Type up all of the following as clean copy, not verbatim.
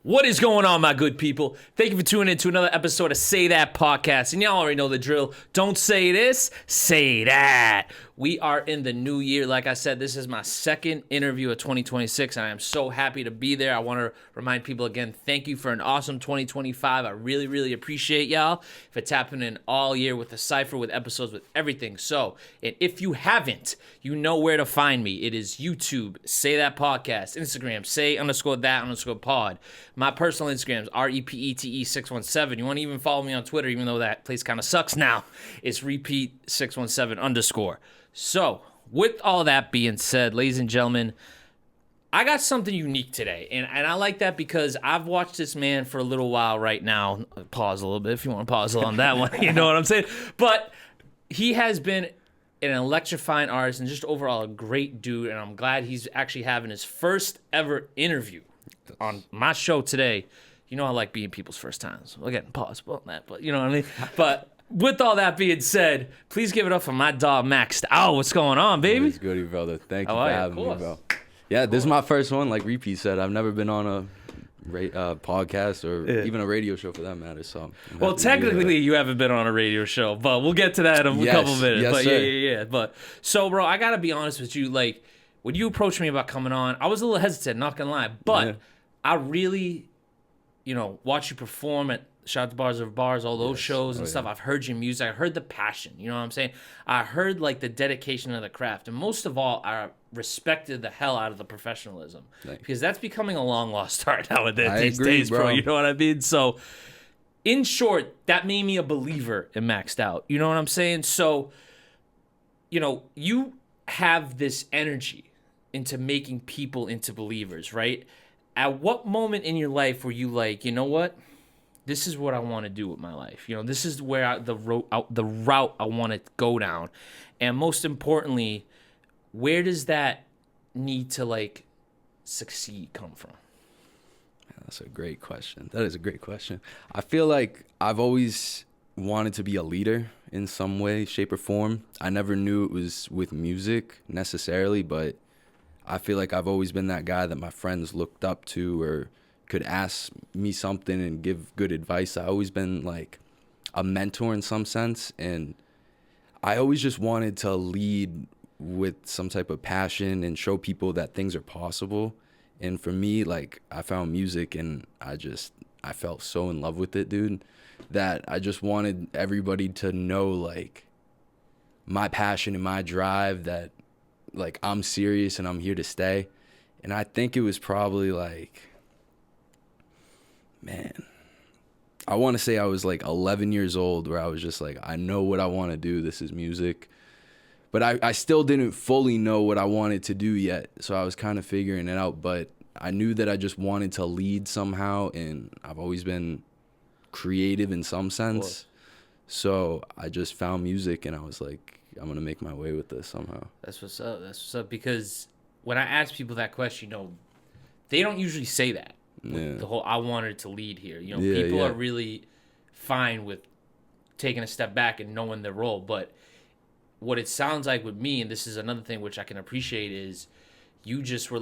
What is going on, my good people? Thank you for tuning in to another episode of Say That Podcast. And y'all already know the drill. Don't say this, say that. We are in the new year. Like I said, this is my second interview of 2026, and I am so happy to be there. I want to remind people again, thank you for an awesome 2025. I really, really appreciate y'all. If it's happening all year with the Cypher, with episodes, with everything. So, and if you haven't, you know where to find me. It is YouTube, Say That Podcast, Instagram, say_that_pod. My personal Instagram is REPETE617. You want to even follow me on Twitter, even though that place kind of sucks now. It's repeat617_. So, with all that being said, ladies and gentlemen, I got something unique today. And I like that because I've watched this man for a little while right now. Pause a little bit if you want to pause on that one. You know what I'm saying? But he has been an electrifying artist and just overall a great dude. And I'm glad he's actually having his first ever interview on my show today. You know I like being people's first times. We're getting paused on that, but you know what I mean? But with all that being said, please give it up for my dog, MaxedOut. What's going on, baby? It's goody, brother. Thank you for having me, bro. Yeah, this is my first one. Like Repeat said, I've never been on a podcast or even a radio show for that matter. So, well, technically, you haven't been on a radio show, but we'll get to that in a couple minutes. Yes, but sir. yeah. But so, bro, I gotta be honest with you. Like, when you approached me about coming on, I was a little hesitant, not gonna lie, but I really, watch you perform at Shout to Bars of Bars, all those shows and stuff. Yeah. I've heard your music. I heard the passion. You know what I'm saying? I heard like the dedication of the craft. And most of all, I respected the hell out of the professionalism. Because that's becoming a long lost art nowadays these days, bro. You know what I mean? So, in short, that made me a believer in MaxedOut. You know what I'm saying? So, you have this energy into making people into believers, right? At what moment in your life were you like, you know what? This is what I want to do with my life. This is where the route I want to go down. And most importantly, where does that need to, succeed come from? That's a great question. That is a great question. I feel like I've always wanted to be a leader in some way, shape, or form. I never knew it was with music necessarily, but I feel like I've always been that guy that my friends looked up to or could ask me something and give good advice. I've always been like a mentor in some sense, and I always just wanted to lead with some type of passion and show people that things are possible. And for me, I found music and I felt so in love with it, dude, that I just wanted everybody to know my passion and my drive, that I'm serious and I'm here to stay. And I think it was probably I want to say I was 11 years old where I was just I know what I want to do. This is music. But I still didn't fully know what I wanted to do yet. So I was kind of figuring it out. But I knew that I just wanted to lead somehow. And I've always been creative in some sense. So I just found music and I was like, I'm going to make my way with this somehow. That's what's up. That's what's up. Because when I ask people that question, they don't usually say that. The whole I wanted to lead here. People are really fine with taking a step back and knowing their role. But what it sounds like with me, and this is another thing which I can appreciate, is you just were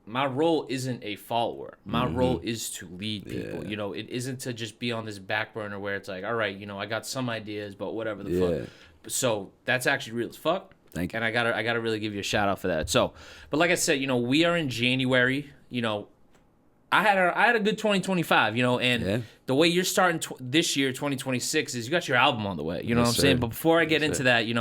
my role isn't a follower. My role is to lead people. Yeah. It isn't to just be on this back burner where it's all right, I got some ideas, but whatever the fuck. So that's actually real as fuck. Thank you. And I gotta really give you a shout out for that. So, but like I said, we are in January. I had a good 2025, and the way you're starting this year, 2026, is you got your album on the way. You know what I'm saying? But before I get into that, I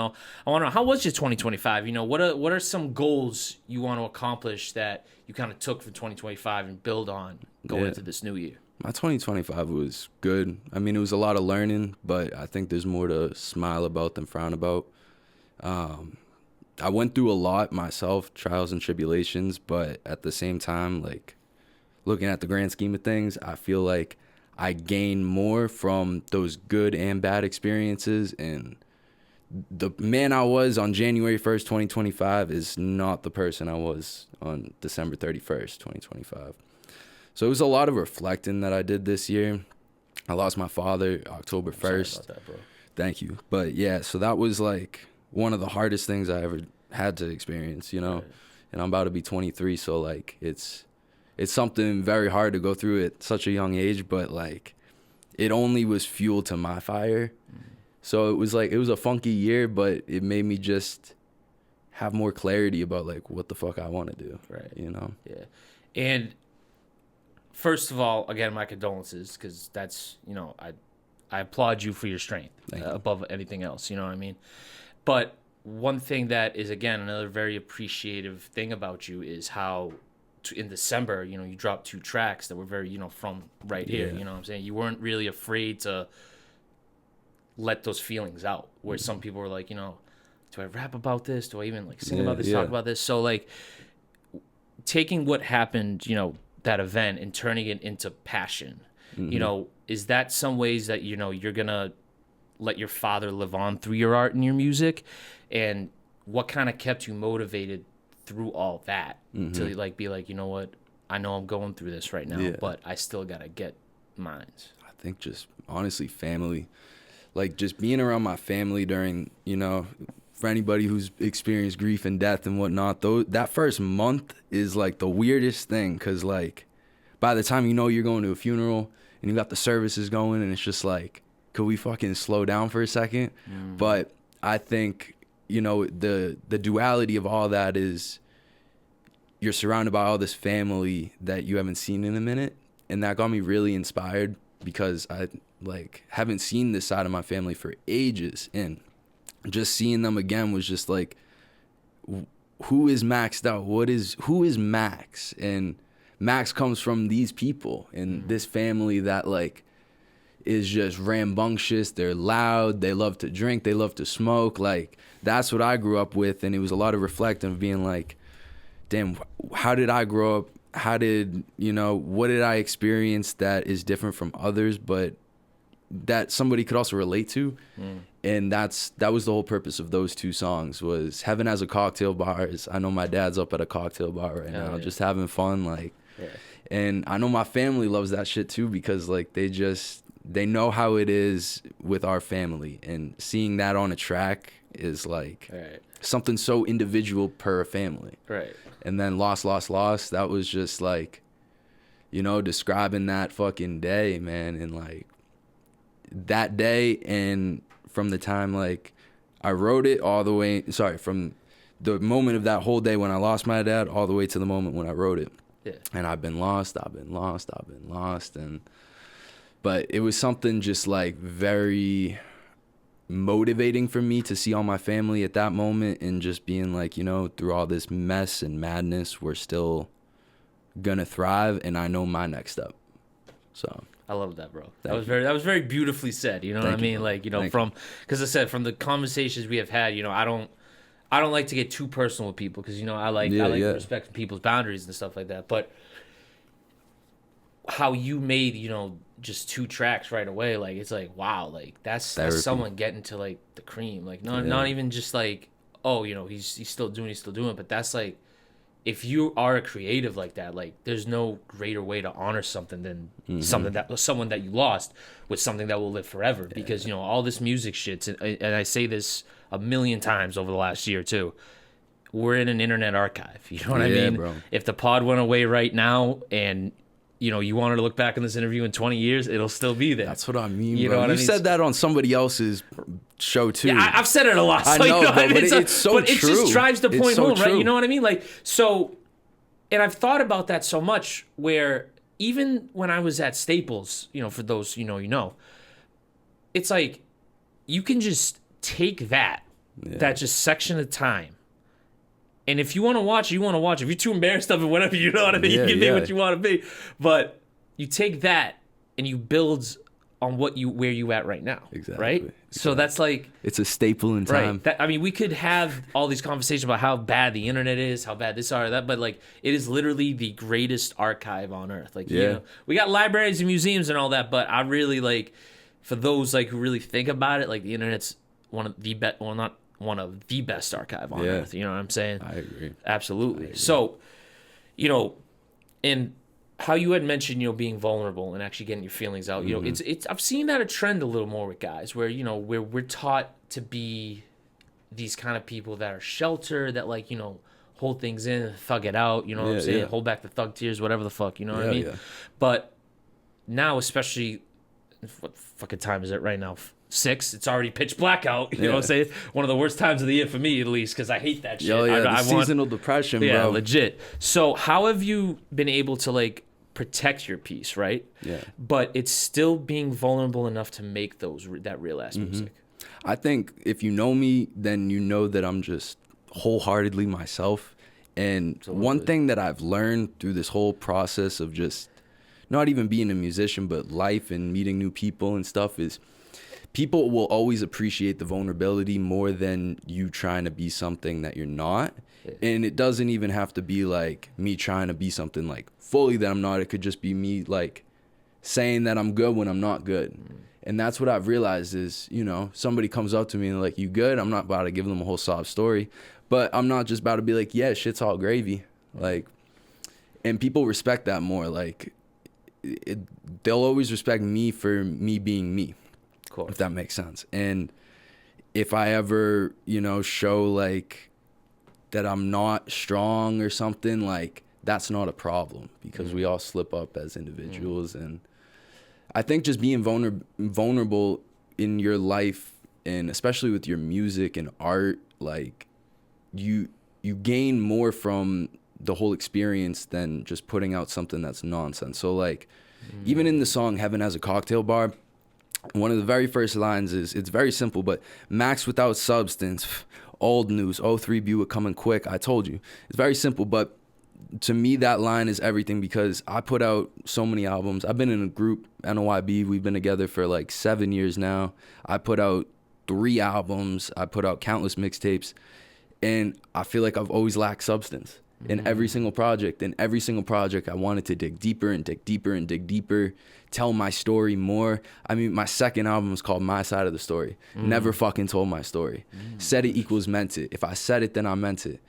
want to know, how was your 2025? What are some goals you want to accomplish that you kind of took for 2025 and build on going into this new year? My 2025 was good. I mean, it was a lot of learning, but I think there's more to smile about than frown about. I went through a lot myself, trials and tribulations, but at the same time, looking at the grand scheme of things, I feel like I gained more from those good and bad experiences. And the man I was on January 1st, 2025 is not the person I was on December 31st, 2025. So it was a lot of reflecting that I did this year. I lost my father October 1st. Sorry about that, bro. Thank you. But yeah, so that was one of the hardest things I ever had to experience, you know. Right. And I'm about to be 23, so like it's something very hard to go through at such a young age, but like it only was fuel to my fire. So it was a funky year, but it made me just have more clarity about like what the fuck I want to do. Right. You know? Yeah. And first of all, again, my condolences, because that's, you know, I applaud you for your strength above anything else. You know what I mean? But one thing that is, again, another very appreciative thing about you is how in December, you know, you dropped 2 tracks that were very, you know, from right here. Yeah. You know what I'm saying? You weren't really afraid to let those feelings out, where some people were like, you know, do I rap about this? Do I even like sing about this, talk about this? So like taking what happened, you know, that event and turning it into passion, you know, is that some ways that, you know, you're going to let your father live on through your art and your music? And what kind of kept you motivated through all that to like be like, you know what, I know I'm going through this right now, but I still got to get mines? I think just honestly family, like just being around my family during, you know, for anybody who's experienced grief and death and whatnot, though, that first month is like the weirdest thing, because like by the time you know you're going to a funeral and you got the services going and it's just like, could we fucking slow down for a second? But I think, you know, the duality of all that is you're surrounded by all this family that you haven't seen in a minute, and that got me really inspired, because I like haven't seen this side of my family for ages, and just seeing them again was just like, who is Maxed Out? Who is Max? And Max comes from these people and this family that like is just rambunctious. They're loud. They love to drink. They love to smoke. Like that's what I grew up with. And it was a lot of reflecting of being like, damn, how did I grow up? How did, you know, what did I experience that is different from others, but that somebody could also relate to? And that was the whole purpose of those 2 songs, was Heaven Has a Cocktail Bar. I know my dad's up at a cocktail bar right now, just having fun, like, and I know my family loves that shit too, because like they know how it is with our family, and seeing that on a track is like something so individual per family. And then Lost, that was just like, you know, describing that fucking day, man. And like that day, and from the time like I wrote it all the way, from the moment of that whole day when I lost my dad all the way to the moment when I wrote it. And I've been lost. And but it was something just like very motivating for me to see all my family at that moment, and just being like, you know, through all this mess and madness, we're still gonna thrive, and I know my next step. So I love that, bro. That was very beautifully said. You know what I mean? Like, you know, because I said, from the conversations we have had, you know, I don't like to get too personal with people, because, you know, I like respecting people's boundaries and stuff like that. But how you made, you know, just 2 tracks right away, like, it's like, wow, like that's someone getting to like the cream, like not even just like, oh, you know, he's still doing it, but that's like, if you are a creative like that, like there's no greater way to honor something than someone that you lost with something that will live forever. Because, you know, all this music shit, and I say this a million times over the last year too, we're in an internet archive. You know what I mean? Bro. If the pod went away right now, and you know, you wanted to look back on this interview in 20 years, it'll still be there. That's what I mean, you bro. Know what I mean? said that on somebody else's show too. Yeah, I've said it a lot. So, I know, you know but it's so but true. It just drives the point home, true. right? You know what I mean? Like, so, and I've thought about that so much, where even when I was at Staples, you know, for those, you know, it's like, you can just take that just section of time, and if you want to watch, you want to watch. If you're too embarrassed of it, whatever, you know what I mean? You can be what you want to be. But you take that and you build on where you at right now. Exactly. Right? So that's like... It's a staple in time. Right. I mean, we could have all these conversations about how bad the internet is, how bad this or that, but like, it is literally the greatest archive on earth. Like, you know, we got libraries and museums and all that, but I really like, for those like who really think about it, like the internet's one of the best, well, not one of the best archive on earth. You know what I'm saying? I agree. Absolutely. I agree. So, you know, and how you had mentioned, you know, being vulnerable and actually getting your feelings out, you know, it's I've seen that a trend a little more with guys, where, you know, where we're taught to be these kind of people that are sheltered, that like, you know, hold things in, thug it out, you know what I'm saying? Hold back the thug tears, whatever the fuck, you know what I mean? But now, especially, what fucking time is it right now? 6. It's already pitch black out. You know what I'm saying? One of the worst times of the year for me, at least, because I hate that shit. The seasonal depression, bro. Yeah, legit. So how have you been able to like protect your peace, right? Yeah. But it's still being vulnerable enough to make that real ass music. I think if you know me, then you know that I'm just wholeheartedly myself. And one thing that I've learned through this whole process of just not even being a musician, but life and meeting new people and stuff is people will always appreciate the vulnerability more than you trying to be something that you're not. And it doesn't even have to be like me trying to be something like fully that I'm not. It could just be me like saying that I'm good when I'm not good. And that's what I've realized is, you know, somebody comes up to me and like, you good? I'm not about to give them a whole sob story, but I'm not just about to be like, yeah, shit's all gravy. Like, and people respect that more. Like, they'll always respect me for me being me, if that makes sense. And if I ever, you know, show like that I'm not strong or something, like that's not a problem because we all slip up as individuals. And I think just being vulnerable in your life, and especially with your music and art, like you gain more from the whole experience than just putting out something that's nonsense. So like even in the song Heaven Has a Cocktail Bar, one of the very first lines is, it's very simple, but max without substance, old news, '03 Buick coming quick, I told you. It's very simple, but to me that line is everything because I put out so many albums. I've been in a group, NOYB, we've been together for like 7 years now. I put out 3 albums, I put out countless mixtapes, and I feel like I've always lacked substance in every single project. In every single project, I wanted to dig deeper and dig deeper and dig deeper, tell my story more. I mean, my second album is called My Side of the Story. Never fucking told my story. Said it equals meant it. If I said it, then I meant it.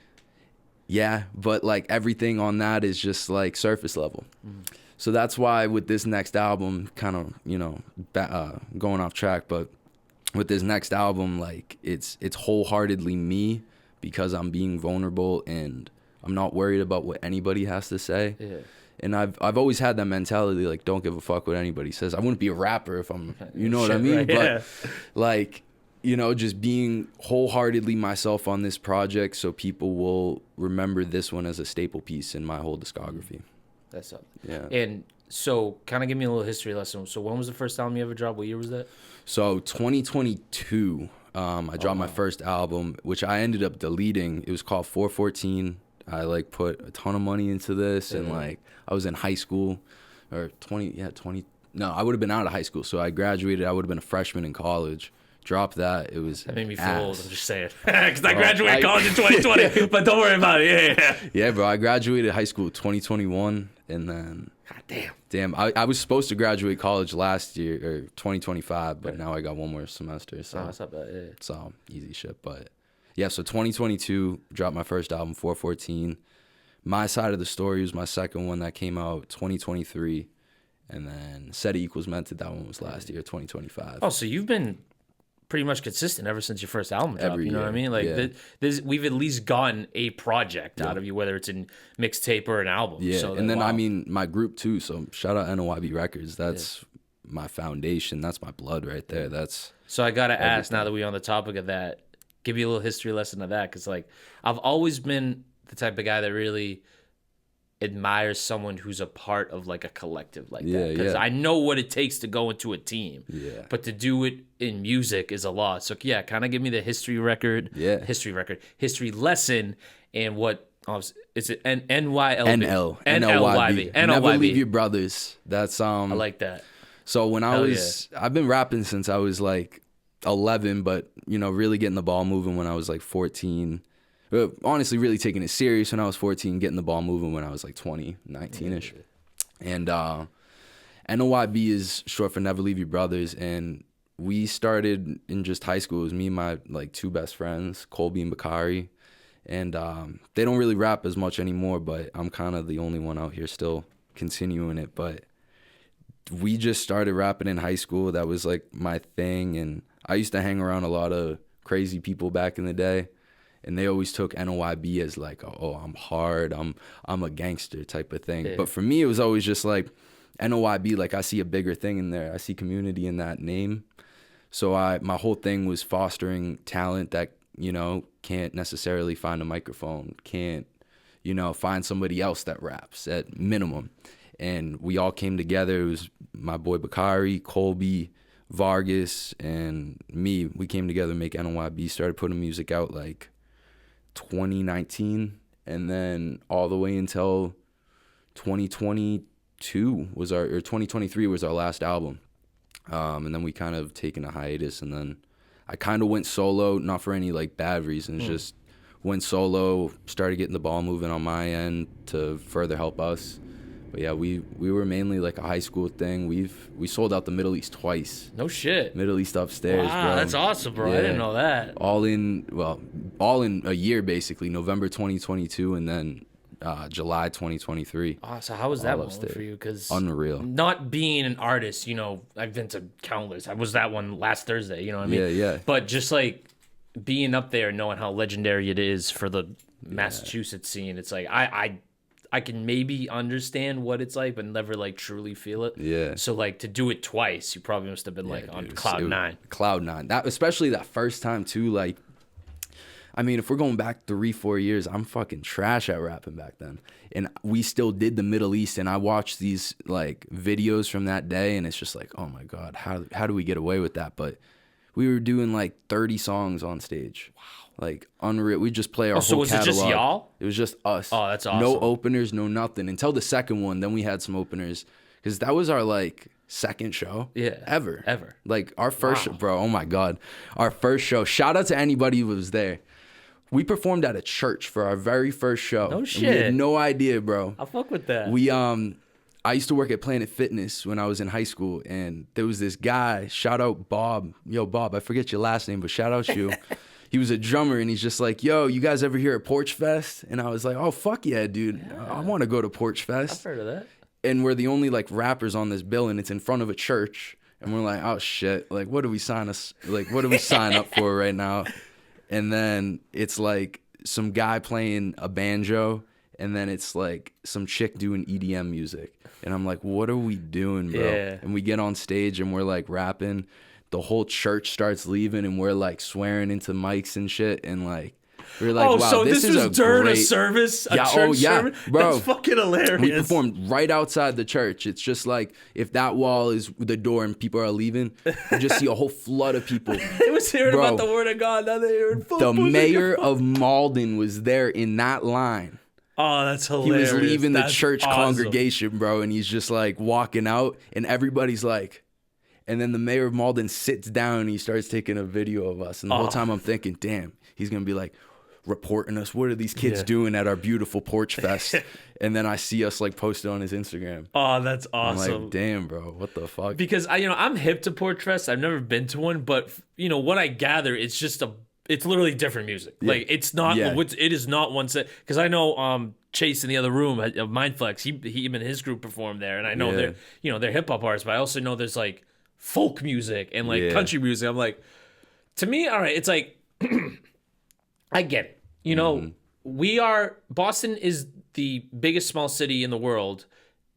Yeah, but like everything on that is just like surface level. So that's why with this next album, kind of, you know, going off track, but with this next album, like it's wholeheartedly me because I'm being vulnerable and I'm not worried about what anybody has to say. Yeah. And I've always had that mentality, like, don't give a fuck what anybody says. I wouldn't be a rapper if I'm, you know what I mean? Right, but like, you know, just being wholeheartedly myself on this project so people will remember this one as a staple piece in my whole discography. That's up. Yeah. And so kind of give me a little history lesson. So when was the first album you ever dropped? What year was that? So 2022, I dropped my first album, which I ended up deleting. It was called 414. I like put a ton of money into this and like I was in high school or 20. No, I would have been out of high school. So I graduated. I would have been a freshman in college. Dropped that. It was that made me feel old. I'm just saying. Because I graduated college in 2020. But don't worry about it. Yeah, bro. I graduated high school 2021. And then. God damn. I was supposed to graduate college last year or 2025. But now I got one more semester. So that's not bad. Yeah. It's all easy shit. But yeah, so 2022, dropped my first album, 414. My Side of the Story was my second one that came out 2023. And then Said It Equals Meant It, that one was last year, 2025. Oh, so you've been pretty much consistent ever since your first album dropped, you know what I mean? Like, we've at least gotten a project out of you, whether it's a mixtape or an album. Yeah, so and then, I mean, my group, too, so shout out NOYB Records. That's my foundation. That's my blood right there. That's So I got to ask, now that we're on the topic of that, give you a little history lesson of that, because, like, I've always been the type of guy that really admires someone who's a part of like a collective like that, because I know what it takes to go into a team, but to do it in music is a lot. So yeah, kind of give me the history lesson, and what is it? NYLB. Never Leave Your Brothers. That's I like that. So when I've been rapping since I was like 11, but you know, really getting the ball moving when I was like 14. Honestly, really taking it serious when I was 14, getting the ball moving when I was like 20, 19-ish. And NOYB is short for Never Leave Your Brothers. And we started in just high school. It was me and my like 2 best friends, Colby and Bakari. And they don't really rap as much anymore, but I'm kind of the only one out here still continuing it. But we just started rapping in high school. That was like my thing. And I used to hang around a lot of crazy people back in the day, and they always took NOYB as like, oh, I'm hard, I'm a gangster type of thing. Yeah. But for me, it was always just like NOYB. Like I see a bigger thing in there. I see community in that name. So my whole thing was fostering talent that, you know, can't necessarily find a microphone, can't, you know, find somebody else that raps at minimum. And we all came together. It was my boy Bakari, Colby, Vargas, and me. We came together to make NOYB, started putting music out like 2019, and then all the way until 2022 was or 2023 was our last album. And then we kind of taken a hiatus, and then I kind of went solo, not for any like bad reasons, just went solo, started getting the ball moving on my end to further help us. But yeah, we were mainly like a high school thing. We sold out the Middle East twice. No shit. Middle East upstairs, wow, bro. That's awesome, bro. Yeah. I didn't know that. All in a year, basically. November 2022 and then July 2023. Oh, so how was that All one upstairs. for you? Because Unreal. not being an artist, you know, I've been to countless. I was that one last Thursday, you know what I mean? Yeah. But just like being up there and knowing how legendary it is for the Massachusetts scene, it's like I can maybe understand what it's like, but never like truly feel it. Yeah. So like to do it twice, you probably must have been like on cloud nine. Cloud nine. That, especially that first time too, like, I mean, if we're going back 3-4 years, I'm fucking trash at rapping back then. And we still did the Middle East, and I watched these like videos from that day, and it's just like, oh my God, how do we get away with that? But we were doing like 30 songs on stage. Wow. Like unreal. We just play our so whole was catalog. it just y'all? It was just us. Oh, that's awesome. No openers, no nothing. Until the second one, then we had some openers. Because that was our like second show ever. Like our first show, bro, oh my God. Our first show. Shout out to anybody who was there. We performed at a church for our very first show. No shit. We had no idea, bro. I'll fuck with that. I used to work at Planet Fitness when I was in high school, and there was this guy, shout out Bob. Yo, Bob, I forget your last name, but shout out you. He was a drummer, and he's just like, yo, you guys ever hear of Porch Fest? And I was like, oh, fuck yeah, dude. Yeah. I want to go to Porch Fest. I've heard of that. And we're the only like rappers on this bill, and it's in front of a church. And we're like, oh shit, like what do we sign up for right now? And then it's like some guy playing a banjo, and then it's like some chick doing EDM music. And I'm like, what are we doing, bro? Yeah. And we get on stage and we're like rapping. The whole church starts leaving, and we're like swearing into mics and shit. And like, we're like, wow, so this is was a during great a service, a church service? Bro. That's fucking hilarious. We performed right outside the church. It's just like if that wall is the door and people are leaving, you just see a whole flood of people. They was hearing about the word of God. Now they're hearing the mayor of Malden was there in that line. Oh, that's hilarious. He was leaving the That's church awesome. congregation, bro, and he's just like walking out, and everybody's like, and then the mayor of Malden sits down and he starts taking a video of us. And the whole time I'm thinking, damn, he's going to be like reporting us. What are these kids doing at our beautiful Porch Fest? And then I see us like posted on his Instagram. Oh, that's awesome. I'm like, damn, bro, what the fuck? Because I'm hip to Porch Fest. I've never been to one, but what I gather, it's just it's literally different music. Yeah. Like it's not, it is not one set. Because I know Chase in the other room of Mindflex, he and his group performed there, and I know they're hip hop artists, but I also know there's like folk music and like country music. I'm like, to me, all right, it's like I get it. Boston is the biggest small city in the world.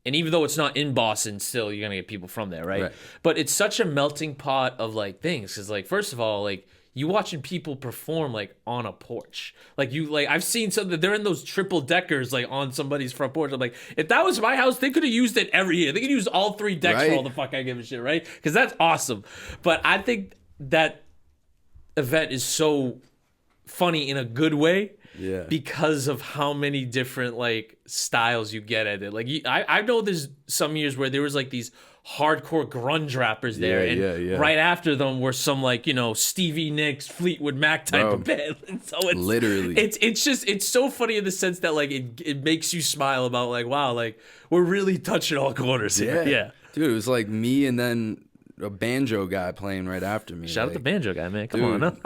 And even though it's not in Boston, still you're gonna get people from there, right? But it's such a melting pot of like things. Cause like, first of all, like you watching people perform like on a porch. Like I've seen some that they're in those triple deckers like on somebody's front porch. I'm like, if that was my house, they could have used it every year. They could use all 3 decks for all the fuck I give a shit, right? Because that's awesome. But I think that event is so funny in a good way. Yeah. Because of how many different like styles you get at it. Like I know there's some years where there was like these hardcore grunge rappers there, and right after them were some like Stevie Nicks, Fleetwood Mac type of band. And so it's literally it's so funny in the sense that like it makes you smile about like, wow, like we're really touching all corners here. Yeah, dude, it was like me and then a banjo guy playing right after me. Shout out the banjo guy, man. Come on.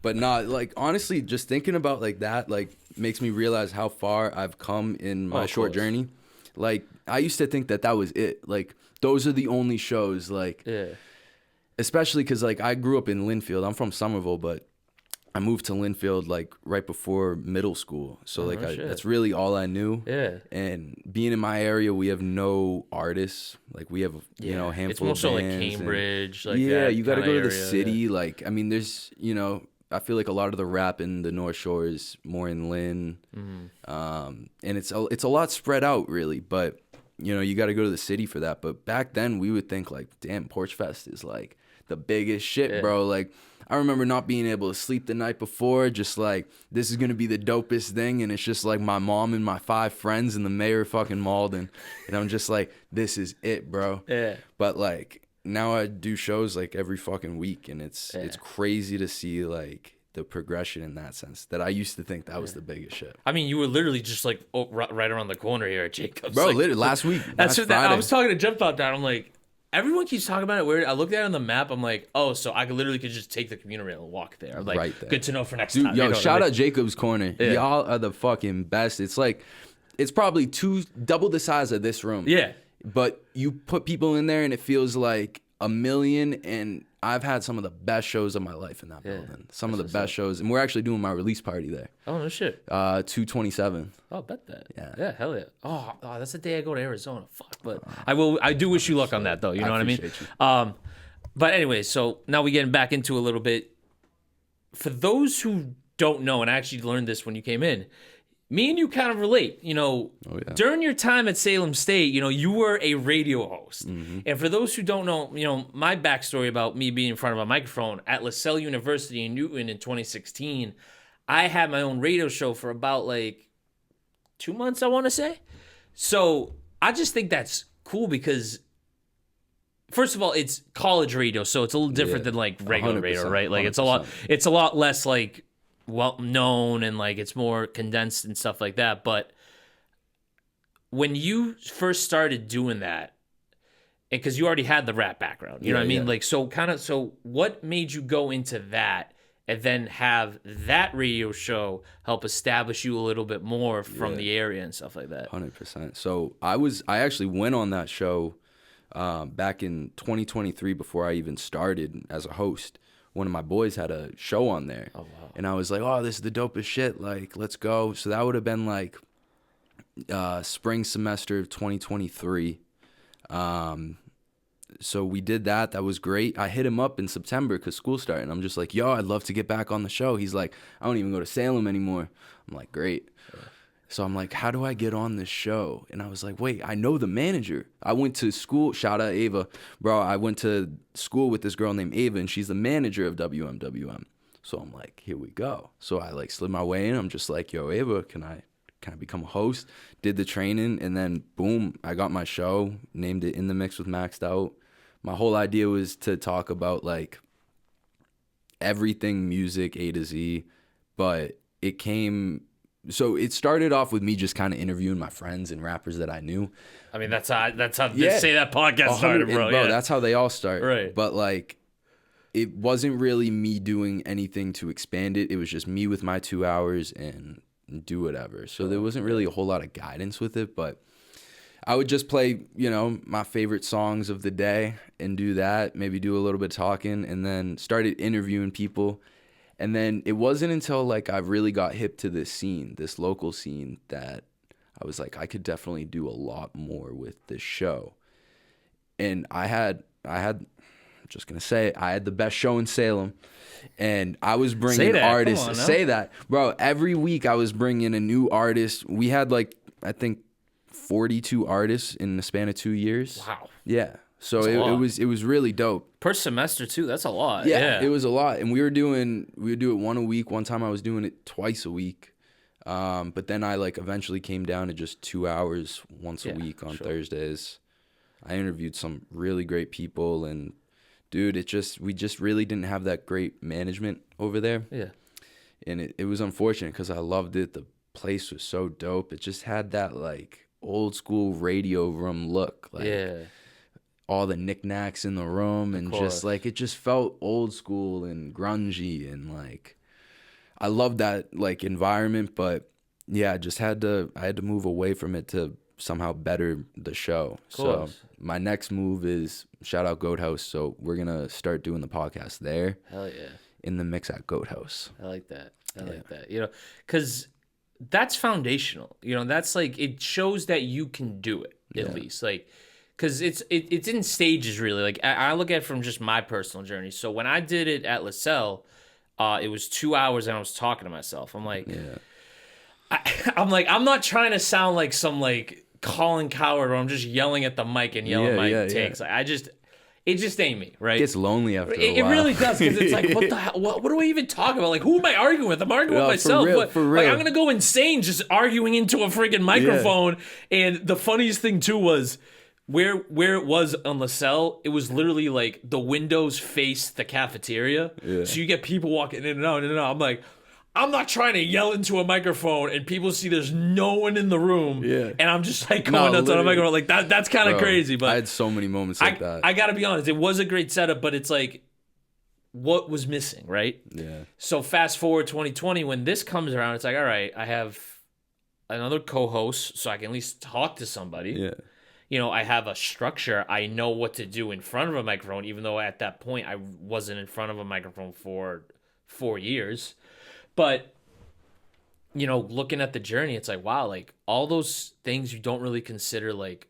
But not like honestly, just thinking about like that like makes me realize how far I've come in my short journey. Like I used to think that was it. Like those are the only shows. Like especially because like I grew up in Linfield. I'm from Somerville, but I moved to Linfield like right before middle school. So like shit. that's really all I knew. Yeah. And being in my area, we have no artists. Like we have, you know, a handful it's more of so like bands. Cambridge, like yeah, that you got to kinda go to the area, city. yeah. Like, I mean, there's, you know, I feel like a lot of the rap in the North Shore is more in Lynn. And it's a lot spread out really, but you know, you got to go to the city for that. But back then we would think like, damn, Porch Fest is like the biggest shit, bro. Like, I remember not being able to sleep the night before, just like, this is going to be the dopest thing. And it's just like my mom and my 5 friends and the mayor of fucking Malden. And I'm just like, this is it, bro. Yeah. But like, now I do shows like every fucking week. And it's crazy to see like the progression in that sense, that I used to think that was the biggest shit. I mean, you were literally just like right around the corner here at Jacobs. Bro, like, literally last week. That's what I was talking to Jeff about that. I'm like, everyone keeps talking about it weird. I looked at it on the map. I'm like, oh, so I could just take the commuter rail and walk there. I'm like, right there. Good to know for next Dude, time. yo, You know shout out Jacob's Corner. Yeah. Y'all are the fucking best. It's like, it's probably double the size of this room. Yeah. But you put people in there and it feels like a million. And I've had some of the best shows of my life in that building. Some of the best shows. And we're actually doing my release party there. Oh, no shit. 2/27. Oh, bet that. Yeah. Yeah, hell yeah. Oh, that's the day I go to Arizona. Fuck. But I do wish you luck on that, though. You know what I mean? You. But anyway, so now we're getting back into a little bit. For those who don't know, and I actually learned this when you came in, me and you kind of relate. You know, during your time at Salem State, you know, you were a radio host. And for those who don't know, you know, my backstory about me being in front of a microphone at LaSalle University in Newton in 2016, I had my own radio show for about like 2 months, I want to say. So I just think that's cool because, first of all, it's college radio, so it's a little different than like regular radio, right? Like 100%. it's a lot less like well known and like it's more condensed and stuff like that. But when you first started doing that, and because you already had the rap background, you know what I mean? Like, so what made you go into that and then have that radio show help establish you a little bit more from the area and stuff like that? 100%. So I actually went on that show back in 2023 before I even started as a host. One of my boys had a show on there. Oh, wow. And I was like, oh, this is the dopest shit. Like, let's go. So that would have been like spring semester of 2023. So we did that. That was great. I hit him up in September because school started. And I'm just like, yo, I'd love to get back on the show. He's like, I don't even go to Salem anymore. I'm like, great. So I'm like, how do I get on this show? And I was like, wait, I know the manager. I went to school. Shout out Ava. Bro, I went to school with this girl named Ava, and she's the manager of WMWM. So I'm like, here we go. So I like slid my way in. I'm just like, yo, Ava, can I become a host? Did the training, and then boom, I got my show, named it In the Mix with MaxedOut. My whole idea was to talk about like everything music A to Z, but so it started off with me just kind of interviewing my friends and rappers that I knew. I mean, that's how Say That podcast started, bro. Bro, that's how they all start. Right. But like, it wasn't really me doing anything to expand it. It was just me with my 2 hours and do whatever. So there wasn't really a whole lot of guidance with it, but I would just play, you know, my favorite songs of the day and do that, maybe do a little bit of talking, and then started interviewing people. And then it wasn't until like I really got hip to this scene, this local scene, that I was like, I could definitely do a lot more with this show. And I had I'm just going to say it, I had the best show in Salem. And I was bringing artists. Say that. Bro, every week I was bringing a new artist. We had like, I think, 42 artists in the span of 2 years. Wow. Yeah. So it was really dope. Per semester too. That's a lot. Yeah, it was a lot. And we would do it one a week. One time I was doing it twice a week. But then I like eventually came down to just 2 hours once a week on Thursdays. I interviewed some really great people, and dude, we just really didn't have that great management over there. Yeah. And it was unfortunate because I loved it. The place was so dope. It just had that like old school radio room look. Like, all the knickknacks in the room, and just like it just felt old school and grungy, and like I loved that like environment. But yeah, I had to move away from it to somehow better the show. So my next move is shout out Goat House. So we're gonna start doing the podcast there. Hell yeah. in the mix at Goat House. I like that. I like that. You know, because that's foundational. You know, that's like, it shows that you can do it at least. Like, because it's in stages, really. Like, I look at it from just my personal journey. So when I did it at LaSalle, it was 2 hours and I was talking to myself. I'm like, I'm not trying to sound like some like Colin Coward, or I'm just yelling at the mic and yelling my takes. Like, it just ain't me, right? It gets lonely after a while. It really does, because it's like, what the hell? What do I even talk about? Like, who am I arguing with? I'm arguing with myself. For real. Like, I'm gonna go insane just arguing into a freaking microphone. And the funniest thing too was where it was on LaSalle. It was literally like the windows faced the cafeteria, so you get people walking in and out. I'm like, I'm not trying to yell into a microphone and people see there's no one in the room. And I'm just like going nuts on a microphone. Like, that's kind of crazy. But I had so many moments like that. I gotta be honest, it was a great setup, but it's like, what was missing, right? Yeah. So fast forward 2020, when this comes around, it's like, all right, I have another co-host, so I can at least talk to somebody. Yeah. You know, I have a structure. I know what to do in front of a microphone, even though at that point I wasn't in front of a microphone for 4 years. But, you know, looking at the journey, it's like, wow, like all those things you don't really consider like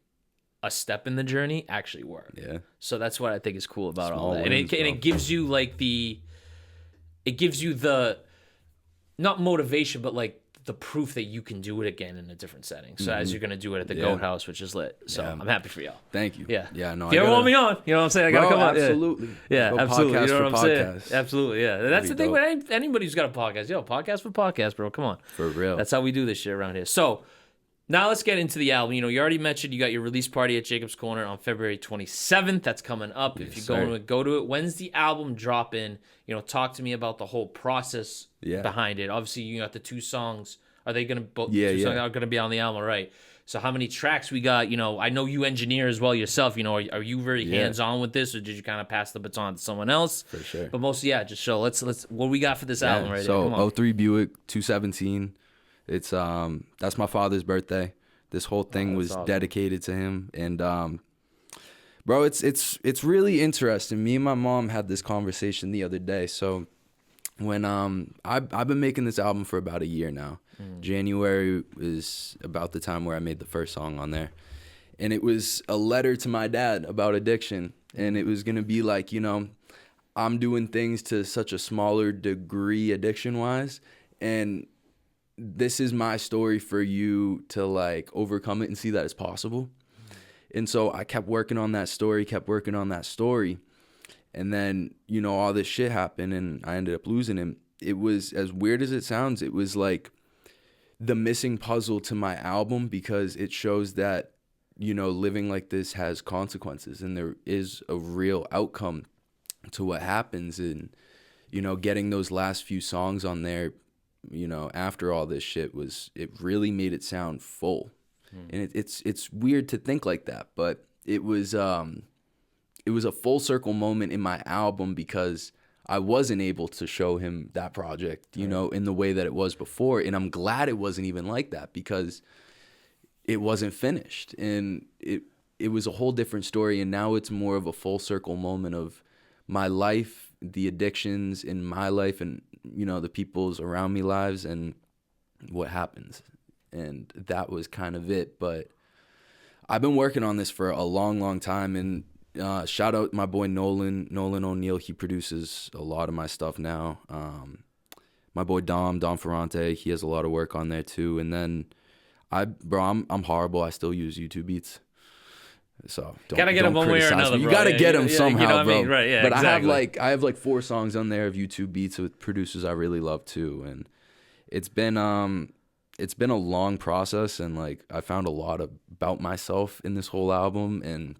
a step in the journey actually work. Yeah. So that's what I think is cool about Small all that. wins, And it gives you like it gives you the, not motivation, but like the proof that you can do it again in a different setting. So as you're going to do it at the Goat House, which is lit. So I'm happy for y'all. Thank you. Yeah. Yeah, no, If you ever want me on, you know what I'm saying? I got to come on. Absolutely. Yeah, Go absolutely. You know what I'm podcast. saying? Absolutely, yeah. That's the thing with anybody who's got a podcast. Yo, podcast for podcast, bro. Come on. For real. That's how we do this shit around here. So now let's get into the album. You know, you already mentioned you got your release party at Jacob's Corner on February 27th. That's coming up. If you go to it. When's the album drop in? You know, talk to me about the whole process behind it. Obviously, you got the 2 songs. Are they going to both? Two songs are going to be on the album, right? So how many tracks we got? You know, I know you engineer as well yourself. You know, are you very hands on with this, or did you kind of pass the baton to someone else? For sure. But mostly, just show. Let's what we got for this album right here. So Come on. 03 Buick 217. It's that's my father's birthday. This whole thing was awesome. Dedicated to him, and bro, it's really interesting. Me and my mom had this conversation the other day. So when I've been making this album for about a year now. January is about the time where I made the first song on there, and it was a letter to my dad about addiction, and it was gonna be like, you know, I'm doing things to such a smaller degree addiction wise, and this is my story for you to like overcome it and see that it's possible. And so I kept working on that story, and then, you know, all this shit happened and I ended up losing him. It was, as weird as it sounds, it was like the missing puzzle to my album, because it shows that, you know, living like this has consequences and there is a real outcome to what happens. And, you know, getting those last few songs on there, you know, after all this shit it really made it sound full. And it's weird to think like that, but it was a full circle moment in my album, because I wasn't able to show him that project, you know, in the way that it was before. And I'm glad it wasn't even like that, because it wasn't finished. And it was a whole different story. And now it's more of a full circle moment of my life, the addictions in my life, and, you know, the people's around me lives, and what happens. And that was kind of it. But I've been working on this for a long, long time. And shout out my boy Nolan O'Neill. He produces a lot of my stuff now. My boy Dom Ferrante, he has a lot of work on there too. And then I'm horrible. I still use YouTube Beats. So gotta get them one way or another. You gotta get them somehow, you know what bro. I mean? Right? Yeah. But exactly. I have like 4 songs on there of YouTube Beats with producers I really love too. And it's been a long process, and like I found a lot about myself in this whole album. And,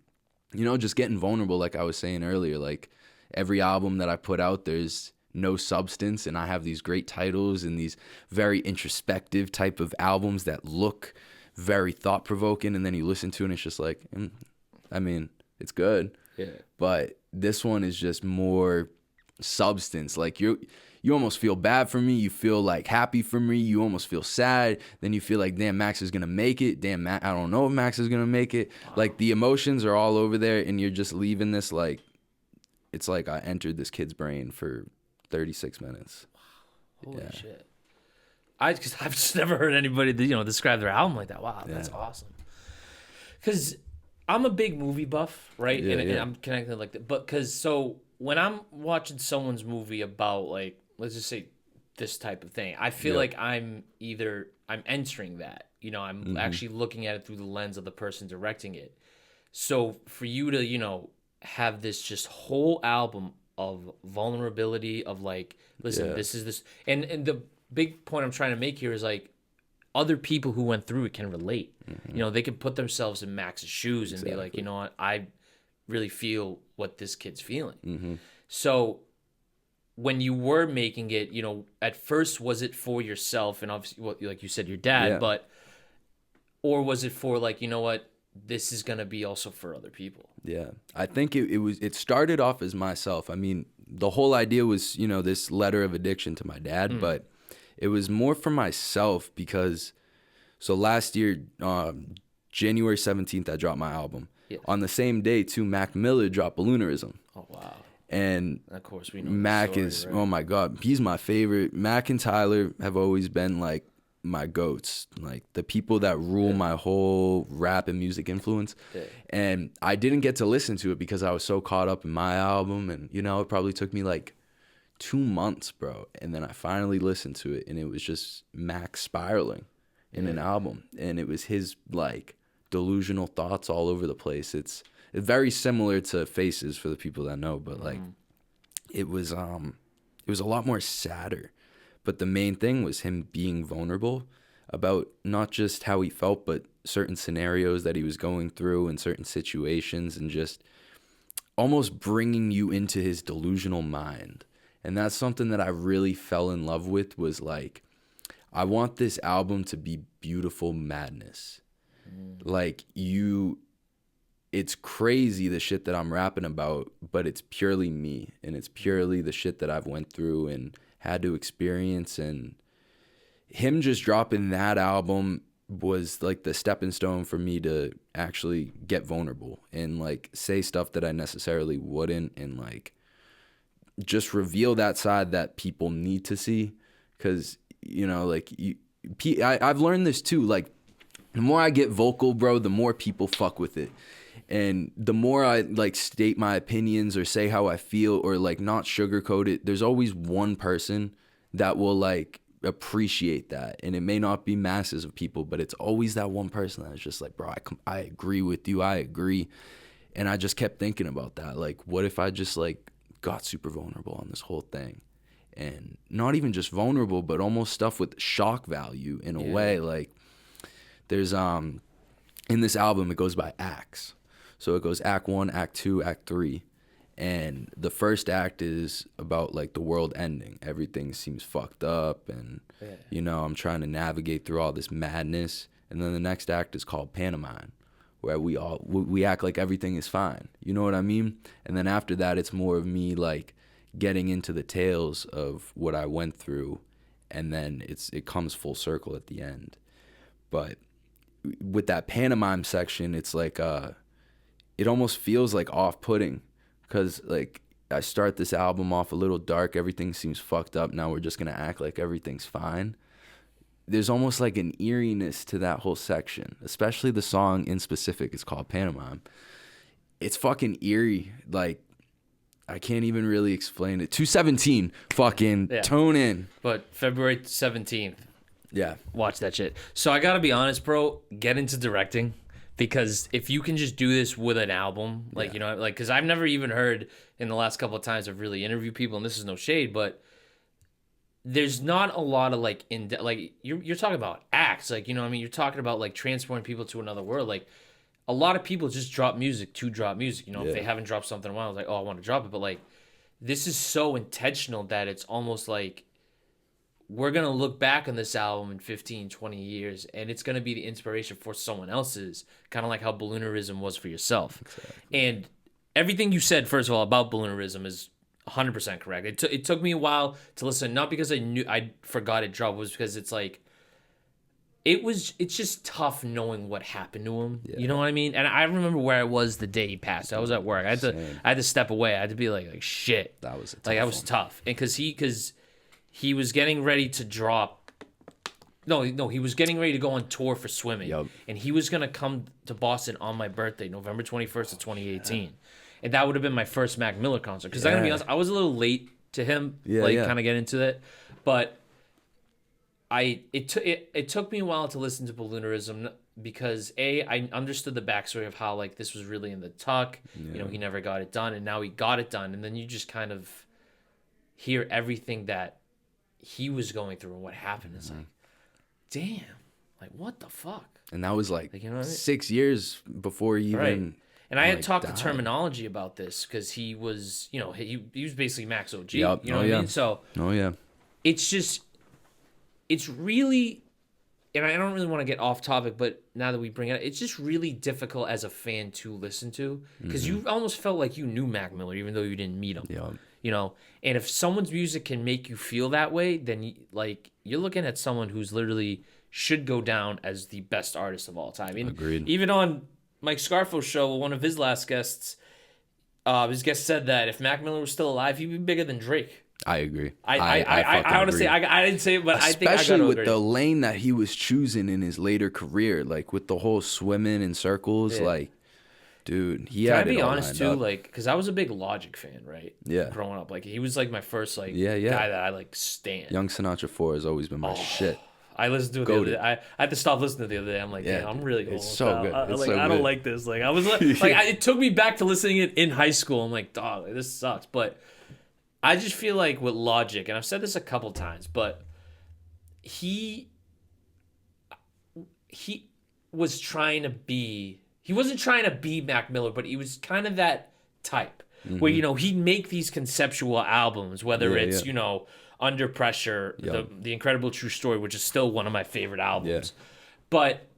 you know, just getting vulnerable, like I was saying earlier, like every album that I put out, there's no substance, and I have these great titles and these very introspective type of albums that look very thought-provoking, and then you listen to it and it's just like, I mean, it's good. Yeah. But this one is just more substance. Like you almost feel bad for me. You feel like happy for me. You almost feel sad. Then you feel like, damn, Max is going to make it. Damn, I don't know if Max is going to make it. Like the emotions are all over there, and you're just leaving this like, it's like I entered this kid's brain for 36 minutes. Holy shit. Because I've just never heard anybody, describe their album like that. Wow, that's awesome. Because I'm a big movie buff, right? And I'm connected like that. But so when I'm watching someone's movie about, like, let's just say this type of thing, I feel like I'm entering that. I'm actually looking at it through the lens of the person directing it. So for you to, have this just whole album of vulnerability of like, listen, this is this. And the big point I'm trying to make here is like, other people who went through it can relate. They can put themselves in Max's shoes and be like, you know what, I really feel what this kid's feeling. So when you were making it, at first, was it for yourself? And obviously, like you said, your dad, or was it for like, you know what, this is going to be also for other people? Yeah. I think it started off as myself. I mean, the whole idea was, this letter of addiction to my dad, but it was more for myself because, so last year, January 17th, I dropped my album. Yeah. On the same day, too, Mac Miller dropped Balloonerism. Oh, wow. And of course, we know Mac story, is, right? Oh my God, he's my favorite. Mac and Tyler have always been like my goats, like the people that rule my whole rap and music influence. Yeah. And I didn't get to listen to it because I was so caught up in my album. And, it probably took me like 2 months, bro. And then I finally listened to it, and it was just Max spiraling in an album. And it was his like delusional thoughts all over the place. It's very similar to Faces for the people that know, but like it was a lot more sadder. But the main thing was him being vulnerable about not just how he felt, but certain scenarios that he was going through and certain situations, and just almost bringing you into his delusional mind. And that's something that I really fell in love with, was like, I want this album to be beautiful madness. Like, it's crazy the shit that I'm rapping about, but it's purely me, and it's purely the shit that I've went through and had to experience. And him just dropping that album was like the stepping stone for me to actually get vulnerable and like say stuff that I necessarily wouldn't, and like just reveal that side that people need to see. Because I've learned this too, like the more I get vocal, bro, the more people fuck with it. And the more I like state my opinions or say how I feel, or like not sugarcoat it, there's always one person that will like appreciate that. And it may not be masses of people, but it's always that one person that's just like, bro, I agree with you. I agree. And I just kept thinking about that. Like, what if I just like got super vulnerable on this whole thing? And not even just vulnerable, but almost stuff with shock value in a way. Like, there's in this album, it goes by acts. So it goes act 1, act 2, act 3. And the first act is about like the world ending. Everything seems fucked up, and I'm trying to navigate through all this madness. And then the next act is called pantomime, where we act like everything is fine. You know what I mean? And then after that, it's more of me like getting into the tales of what I went through, and then it comes full circle at the end. But with that pantomime section, it's like it almost feels like off-putting, because like I start this album off a little dark, everything seems fucked up, now we're just gonna act like everything's fine. There's almost like an eeriness to that whole section, especially the song in specific. It's called Pantomime. It's fucking eerie. Like, I can't even really explain it. 217, fucking tune in. But February 17th. Yeah. Watch that shit. So I gotta be honest, bro, get into directing. Because if you can just do this with an album, like, because I've never even heard in the last couple of times I've really interviewed people, and this is no shade, but there's not a lot of like you're talking about acts, like, you're talking about like transporting people to another world. Like, a lot of people just drop music to drop music. If they haven't dropped something in a while, it's like, oh, I want to drop it. But like, this is so intentional that it's almost like we're going to look back on this album in 15, 20 years, and it's going to be the inspiration for someone else's, kind of like how Balloonerism was for yourself. Exactly. And everything you said, first of all, about Balloonerism is 100% correct. It took me a while to listen, not because I forgot it dropped, was because it's like, it's just tough knowing what happened to him. You know what I mean? And I remember where I was the day he passed. I was at work. I had to step away. I had to be like shit. That was a tough that was tough. And because he was getting ready to drop. No, he was getting ready to go on tour for swimming. Yep. And he was gonna come to Boston on my birthday, November 21st of 2018. And that would have been my first Mac Miller concert. Because I'm gonna be honest, I was a little late to him, kind of get into it. But it took me a while to listen to Balloonerism because I understood the backstory of how like this was really in the tuck. You know, he never got it done, and now he got it done, and then you just kind of hear everything that he was going through and what happened. It's like, damn, like what the fuck? And that was like you know what I mean? 6 years before he even. Right. And I had talked died. the terminology about this because he was, you know, he was basically Max OG. Yep. You know what I mean? So it's just, it's really, and I don't really want to get off topic, but now that we bring it up, it's just really difficult as a fan to listen to because you almost felt like you knew Mac Miller even though you didn't meet him. Yeah. You know, and if someone's music can make you feel that way, then you're looking at someone who's literally should go down as the best artist of all time. And Agreed. Even on Mike Scarfo's show, one of his last guests, his guest said that if Mac Miller was still alive, he'd be bigger than Drake. I agree. I honestly, I didn't say it, but I think I especially with agree. the lane that he was choosing in his later career, like with the whole swimming in circles, like, dude, he Can had I be it all honest lined too? up. Like, because I was a big Logic fan, right? Yeah. Growing up, like he was like my first like Yeah. guy that I like stand. Young Sinatra 4 has always been my shit. I listened to it the other day. I had to stop listening to it the other day. I'm like, Yeah, damn, I'm really old. it's so good. It's like, so I don't good. like this. Like, I was like, it took me back to listening it in high school. I'm like, dog, like, this sucks. But I just feel like with Logic, and I've said this a couple times, but he was trying to be. He wasn't trying to be Mac Miller, but he was kind of that type where you know he'd make these conceptual albums, whether it's you know. Under Pressure, the Incredible True Story, which is still one of my favorite albums. But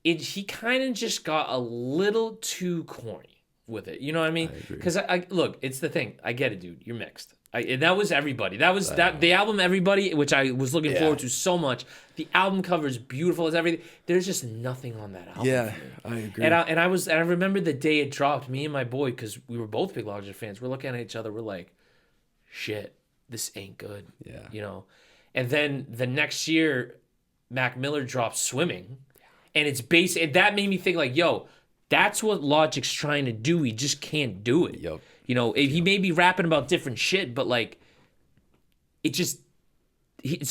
he kind of just got a little too corny with it. You know what I mean? Because I look, it's the thing. I get it, dude. You're mixed. And that was everybody. That was the album Everybody, which I was looking forward to so much. The album cover is beautiful as everything. There's just nothing on that album. Yeah, I agree. And I remember the day it dropped. Me and my boy, because we were both big Logic fans, we're looking at each other. We're like, shit. This ain't good. Yeah. You know? And then the next year, Mac Miller dropped Swimming. And it's and that made me think like, yo, that's what Logic's trying to do. He just can't do it. Yep. You know, he may be rapping about different shit, but like, it's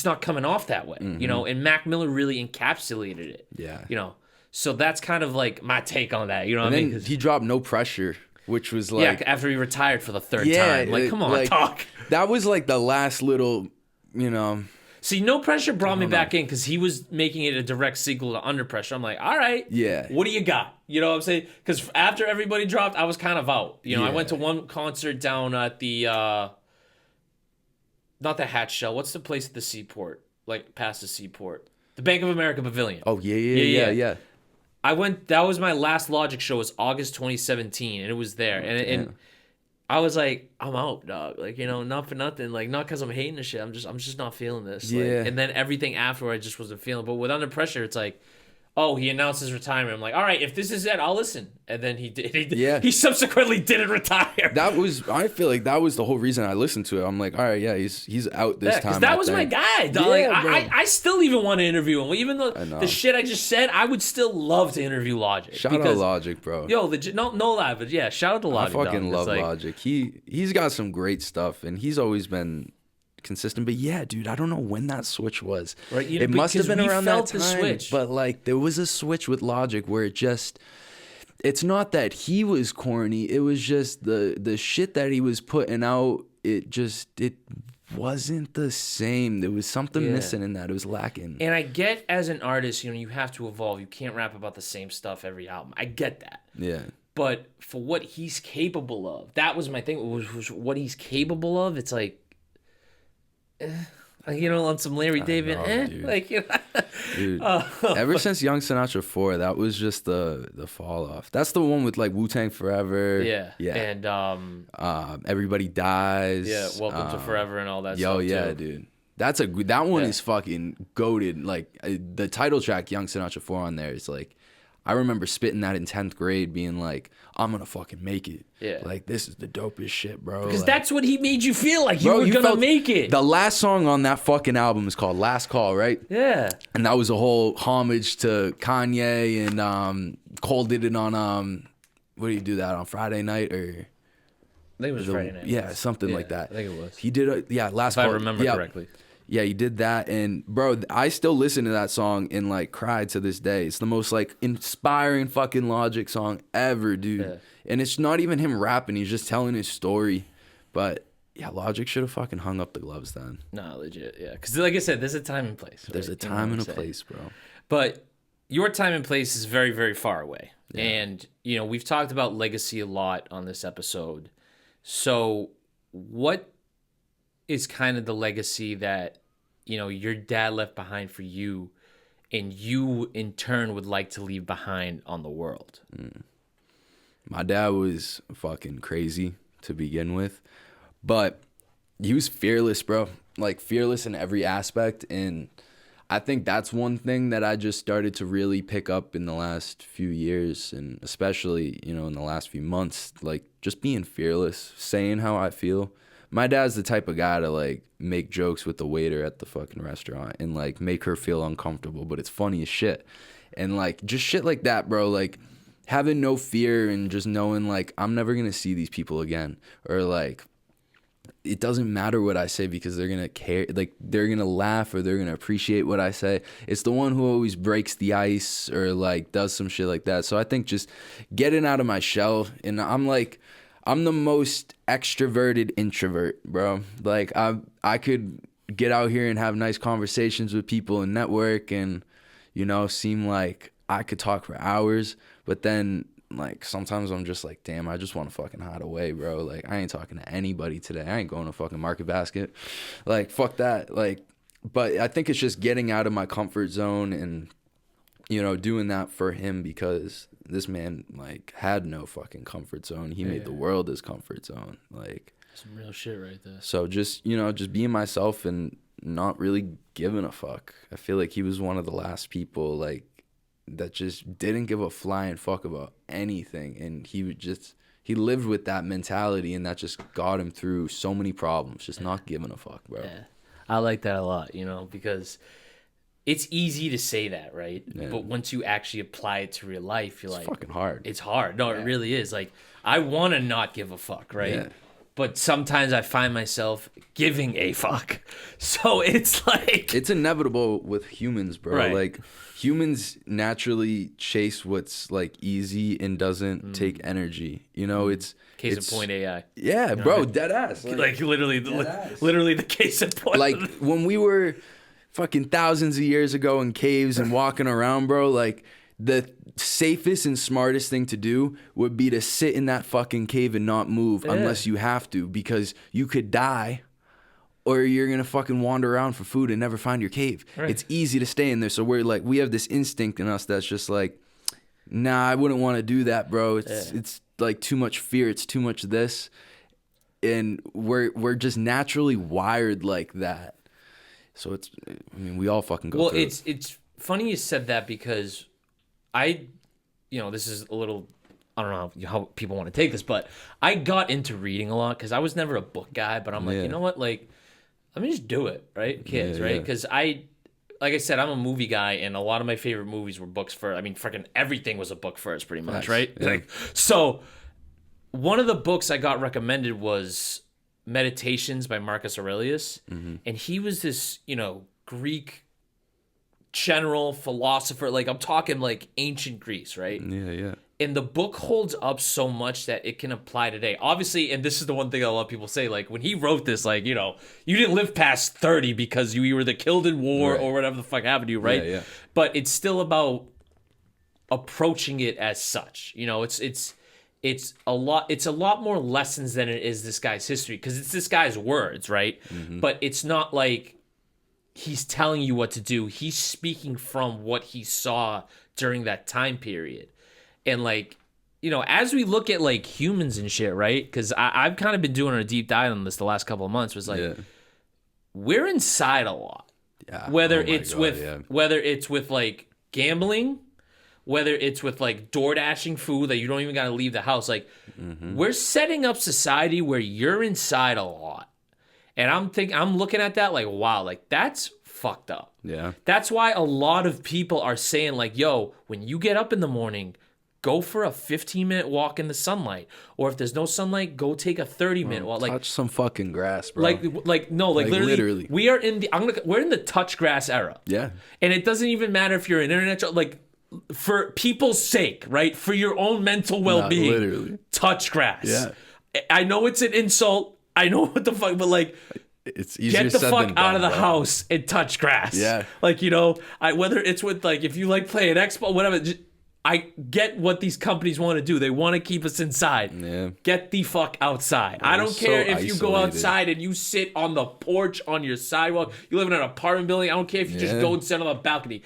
not coming off that way. You know? And Mac Miller really encapsulated it. Yeah. You know? So that's kind of like my take on that. You know what I mean? Then he dropped No Pressure, which was like... Yeah, after he retired for the third time. Like, come on, like, talk. That was like the last little, you know... See, No Pressure brought me back in because he was making it a direct sequel to Under Pressure. I'm like, all right, what do you got? You know what I'm saying? Because after everybody dropped, I was kind of out. You know, I went to one concert down at the, not the Hatch Shell. What's the place at the Seaport? Like past the Seaport. The Bank of America Pavilion. Oh, yeah. I went, that was my last Logic show. It was August 2017, and it was there. And I was like, I'm out, dog. Like, you know, not for nothing. Like, not because I'm hating this shit. I'm just not feeling this. Yeah. Like, and then everything afterward, I just wasn't feeling. But with Under Pressure, it's like, oh, he announced his retirement. I'm like, all right, if this is it, I'll listen. And then he did. He subsequently didn't retire. I feel like that was the whole reason I listened to it. I'm like, all right, he's out this time. Because that was my guy, dog. Like, I still even want to interview him. Even though the shit I just said, I would still love to interview Logic. Shout out Logic, bro. Yo, no lie, but yeah, shout out to Logic. I fucking love like, Logic. He's got some great stuff, and he's always been consistent. But yeah, dude, I don't know when that switch was. Right, it must have been around that time. The switch. But like, there was a switch with Logic where it's not that he was corny. It was just the shit that he was putting out. It wasn't the same. There was something missing in that. It was lacking. And I get, as an artist, you know, you have to evolve. You can't rap about the same stuff every album. I get that. Yeah. But for what he's capable of, that was my thing. Was what he's capable of. It's like, you know, on some Larry David, dude. like, you know. Dude, ever since Young Sinatra 4, that was just the fall off. That's the one with like Wu-Tang Forever. Yeah. And Everybody Dies. yeah, Welcome to Forever and all that stuff. Yeah, too. dude. That one is fucking goated. Like the title track, Young Sinatra 4 on there is like, I remember spitting that in 10th grade, being like, I'm gonna fucking make it. Yeah. Like, this is the dopest shit, bro. Because like, that's what he made you feel like. You were gonna make it. The last song on that fucking album is called Last Call, right? Yeah. And that was a whole homage to Kanye, and Cole did it on what do you do that on Friday night, or I think it was Friday night. yeah, something like that. I think it was. He did Last If Call. I remember correctly. Yeah, he did that, and bro, I still listen to that song and like cry to this day. It's the most like inspiring fucking Logic song ever, dude. Yeah. And it's not even him rapping; he's just telling his story. But yeah, Logic should have fucking hung up the gloves then. No, legit, yeah. Because like I said, there's a time and place. Right? There's a time and a place, bro. But your time and place is very, very far away. Yeah. And we've talked about legacy a lot on this episode. So, what is kind of the legacy that your dad left behind for you, and you in turn would like to leave behind on the world? My dad was fucking crazy to begin with, but he was fearless, bro. Like fearless in every aspect, and I think that's one thing that I just started to really pick up in the last few years, and especially in the last few months, like just being fearless, saying how I feel. My dad's the type of guy to like make jokes with the waiter at the fucking restaurant and like make her feel uncomfortable, but it's funny as shit. And like just shit like that, bro. Like having no fear and just knowing like I'm never gonna see these people again, or like it doesn't matter what I say because they're gonna care, like they're gonna laugh or they're gonna appreciate what I say. It's the one who always breaks the ice or like does some shit like that. So I think just getting out of my shell, and I'm the most extroverted introvert, bro. Like I could get out here and have nice conversations with people and network and, seem like I could talk for hours. But then like sometimes I'm just like, damn, I just want to fucking hide away, bro. Like I ain't talking to anybody today. I ain't going to fucking Market Basket. Like fuck that. Like, but I think it's just getting out of my comfort zone and, doing that for him, because this man like had no fucking comfort zone. He made the world his comfort zone. Like some real shit right there. So just just being myself and not really giving a fuck. I feel like he was one of the last people like that just didn't give a flying fuck about anything, and he lived with that mentality, and that just got him through so many problems. Just not giving a fuck, bro. Yeah, I like that a lot. Because it's easy to say that, right? Yeah. But once you actually apply it to real life, It's fucking hard. It's hard. No, it really is. Like, I want to not give a fuck, right? Yeah. But sometimes I find myself giving a fuck. So it's like... It's inevitable with humans, bro. Right. Like, humans naturally chase what's, like, easy and doesn't take energy. It's... Case in point, AI. Yeah, bro, dead ass. Like literally the case in point. Like, when we were... fucking thousands of years ago in caves and walking around, bro, like the safest and smartest thing to do would be to sit in that fucking cave and not move unless you have to, because you could die or you're gonna fucking wander around for food and never find your cave. Right. It's easy to stay in there. So we have this instinct in us that's just like, nah, I wouldn't want to do that, bro. It's like too much fear. It's too much this. And we're just naturally wired like that. So we all fucking go through it. It's funny you said that, because this is a little, I don't know how people want to take this, but I got into reading a lot because I was never a book guy, but I'm like, you know what, like, let me just do it, right? Kids, right? Because like I said, I'm a movie guy, and a lot of my favorite movies were books first. I mean, freaking everything was a book first, pretty much, right? Yeah. Like, so one of the books I got recommended was Meditations by Marcus Aurelius, and he was this Greek general philosopher, like I'm talking like ancient Greece, right? Yeah. And the book holds up so much that it can apply today, obviously. And this is the one thing a lot of people say, like when he wrote this, like you didn't live past 30 because you were either killed in war or whatever the fuck happened to you, right? Yeah. But it's still about approaching it as such. It's a lot more lessons than it is this guy's history, because it's this guy's words, right? But it's not like he's telling you what to do. He's speaking from what he saw during that time period. And like, as we look at like humans and shit, right? Because I've kind of been doing a deep dive on this the last couple of months, was like, we're inside a lot. Yeah. Whether Oh my it's God, with yeah. whether it's with like gambling, whether it's with like door dashing food that you don't even got to leave the house. Like we're setting up society where you're inside a lot. And I'm looking at that like, wow, like that's fucked up. Yeah. That's why a lot of people are saying like, yo, when you get up in the morning, go for a 15-minute walk in the sunlight. Or if there's no sunlight, go take a 30-minute walk. Like Touch some fucking grass, bro. like literally, we are in the we're in the touch grass era. Yeah. And it doesn't even matter if you're an internet, like for people's sake, right? For your own mental well-being, literally. touch grass. Yeah. I know it's an insult. I know what the fuck, but like, It's easier get the said fuck than out of the done, bro. house and touch grass. Yeah. Like, you know, whether it's with like, if you like playing Xbox, whatever, I get what these companies want to do. They want to keep us inside. Yeah. Get the fuck outside. Bro, I don't care so if you go isolated. outside and you sit on the porch on your sidewalk. You live in an apartment building. I don't care if you just Yeah. go and sit on the balcony.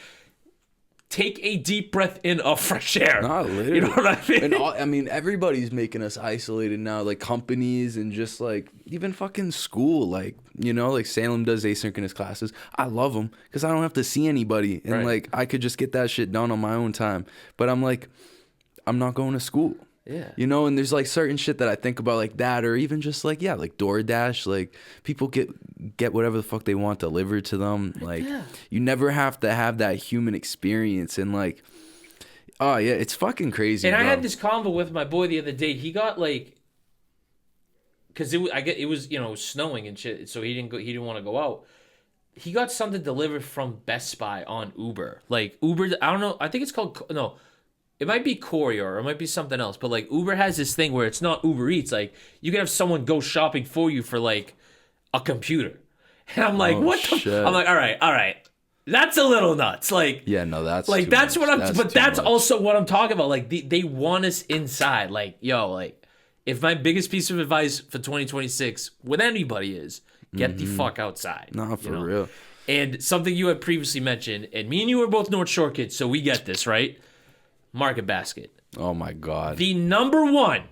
Take a deep breath in of fresh air. Nah, literally. You know what I mean? And I mean, everybody's making us isolated now, like companies and just like even fucking school. Like, you know, like Salem does asynchronous classes. I love them because I don't have to see anybody. And Right. like, I could just get that shit done on my own time. But I'm like, I'm not going to school. Yeah. You know, and there's like certain shit that I think about like that, or even just like, yeah, like DoorDash, like people get whatever the fuck they want delivered to them. Like Yeah. you never have to have that human experience. And like, oh yeah, it's fucking crazy. And I bro. had this convo with my boy the other day. He got like, because it was you know snowing and shit, so he didn't want to go out. He got something delivered from Best Buy on Uber. Like Uber, I don't know. I think it's called no. It might be Courier or it might be something else, but like Uber has this thing where it's not Uber Eats. Like you can have someone go shopping for you for like a computer, and I'm like, Oh, what? The shit. I'm like, all right, that's a little nuts. Like, Yeah, no, that's like too that's much. what I'm. But too that's much. also what I'm talking about. Like they want us inside. Like yo, like if my biggest piece of advice for 2026 with anybody is get the fuck outside. Nah, you for know? real. And something you had previously mentioned, and me and you are both North Shore kids, so we get this, right? Market Basket. Oh my god. The number one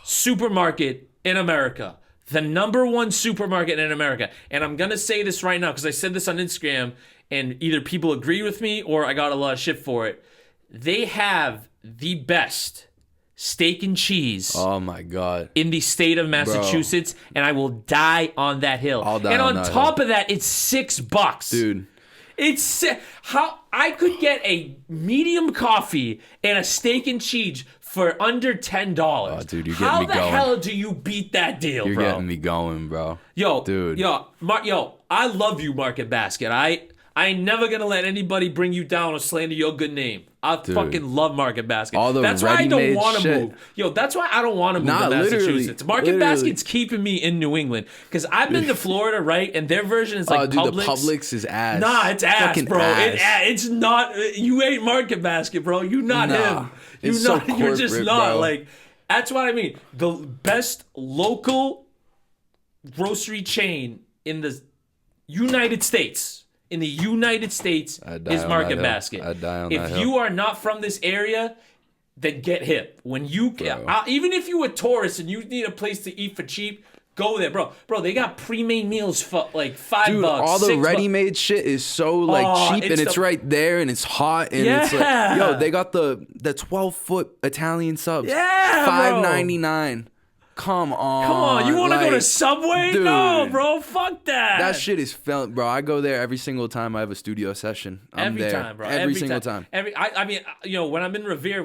supermarket in America. The number one supermarket in America. And I'm going to say this right now because I said this on Instagram and either people agree with me or I got a lot of shit for it. They have the best steak and cheese Oh my god. in the state of Massachusetts, and I will die on that hill. I'll die and on on that top of that, it's $6. Dude. It's how I could get a medium coffee and a steak and cheese for under $10. Oh, dude, you're getting how me the going. hell do you beat that deal, You're bro? getting me going, bro. Yo, Dude. yo, I love you, Market Basket. I ain't never gonna let anybody bring you down or slander your good name. I fucking love Market Basket. All the that's why I don't ready-made want to shit. move. Yo, that's why I don't want to move Nah, to Massachusetts. literally. Market Literally. Basket's keeping me in New England because I've been to Florida, right? And their version is like Oh, dude, Publix. the Publix is ass. Nah, it's ass, Fucking bro. ass. It's not. You ain't Market Basket, bro. You not Nah, him. You it's so not. You're just corporate, not. bro. Like that's what I mean. The best local grocery chain in the United States. In the United States I'd die is on Market that hill. Basket. I'd die on if that hill. you are not from this area, then get hip. When you Bro. even if you a tourist and you need a place to eat for cheap, go there, bro. Bro, they got pre-made meals for like $5. Dude, all the $6. ready-made shit is so like Oh, cheap, and it's it's the- right there, and it's hot, and it's like, Yeah. yo, they got the 12-foot Italian subs, Yeah, bro. $5.99. Come on, Come on, you want to go to like, Subway? dude. No, bro, fuck that. That shit is felt, bro. I go there every single time I have a studio session. I'm Every there time, bro. Every single time. I mean, you know, when I'm in Revere,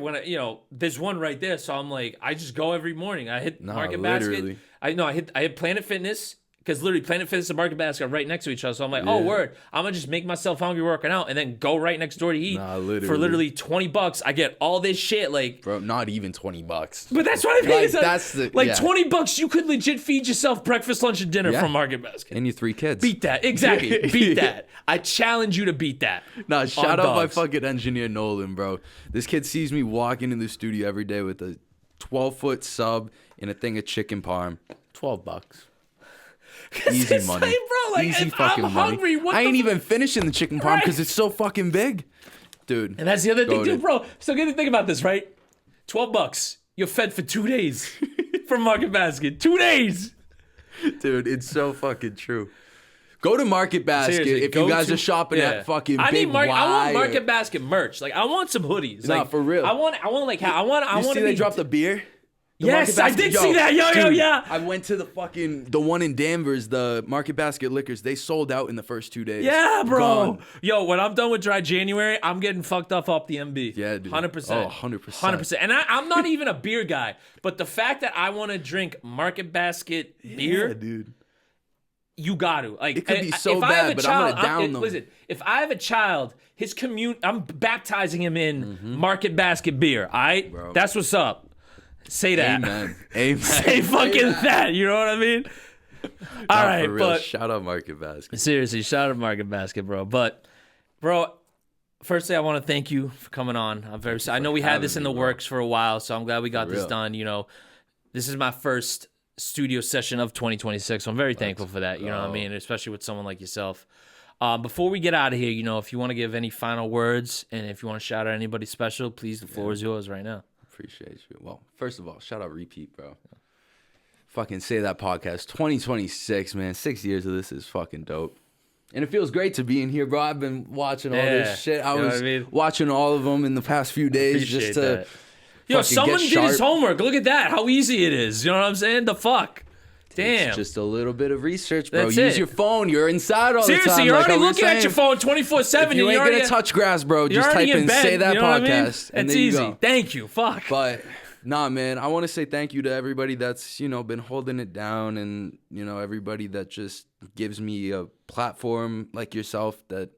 there's one right there, so I'm like, I just go every morning. I hit Nah, Market literally. Basket. I hit Planet Fitness because literally Planet Fitness and Market Basket are right next to each other. So I'm like, oh Yeah. word, I'm gonna just make myself hungry working out and then go right next door to eat. Nah, For literally. literally $20, I get all this shit like. Bro, not even $20. But that's what I mean. Like, It's that's the- like yeah. $20, you could legit feed yourself breakfast, lunch, and dinner Yeah. from Market Basket. And your 3 kids. Beat that. Exactly. Beat that. I challenge you to beat that. Nah, shout on out my dogs. fucking engineer Nolan, bro. This kid sees me walking in the studio every day with a 12-foot sub and a thing of chicken parm. $12. Easy It's money. like, bro, like, Easy if fucking I'm money. hungry, what I ain't the even finishing the chicken parm because it's so fucking big. Dude. And that's the other thing, Goated. too, bro. So get to think about this, right? $12. You're fed for 2 days from Market Basket. 2 days. Dude, it's so fucking true. Go to Market Basket Seriously, if you guys are shopping at fucking Big Y. I want Market Basket merch. Like, I want some hoodies. Nah, like, for real. I want see they dropped the beer? The Yes, Market I Basket- did see that. Yo, dude, yeah. I went to the one in Danvers, the Market Basket Liquors. They sold out in the first 2 days. Yeah, bro. Gone. Yo, when I'm done with Dry January, I'm getting fucked up off the MB. Yeah, dude. 100%. Oh, 100%. 100%. And I'm not even a beer guy, but the fact that I want to drink Market Basket beer, Yeah, dude. you got to. Like, It could be so if I have bad, a but child, I'm gonna down them. Listen, if I have a child, I'm baptizing him in Market Basket beer. All right? Bro. That's what's up. Say that. Amen. Amen. Say fucking that. You know what I mean? All right, For real. but Shout out Market Basket. seriously, shout out Market Basket, bro. But, bro, firstly, I want to thank you for coming on. I know we had this in the works for a while, so I'm glad we got this real. done. You know, this is my first studio session of 2026, so I'm very thankful for that. You know what I mean? Especially with someone like yourself. Before we get out of here, you know, if you want to give any final words and if you want to shout out anybody special, please, the floor is yours right now. Appreciate you. Well, first of all, shout out Repeat, bro. Fucking Say That podcast. 2026, man. 6 years of this is fucking dope. And it feels great to be in here, bro. I've been watching all this shit. I was watching all of them in the past few days just to that. Yo, someone did his homework. Look at that. How easy it is. You know what I'm saying? The fuck? Damn. It's just a little bit of research, bro. That's Use it. your phone. You're inside all the time. Seriously, you're like already I was looking at saying. your phone 24/7. If you ain't gonna touch grass, bro, just type in Say That you know what podcast. I mean? And That's there you easy. go. Thank you. Fuck. But nah, man, I want to say thank you to everybody that's, you know, been holding it down, and, you know, everybody that just gives me a platform like yourself that,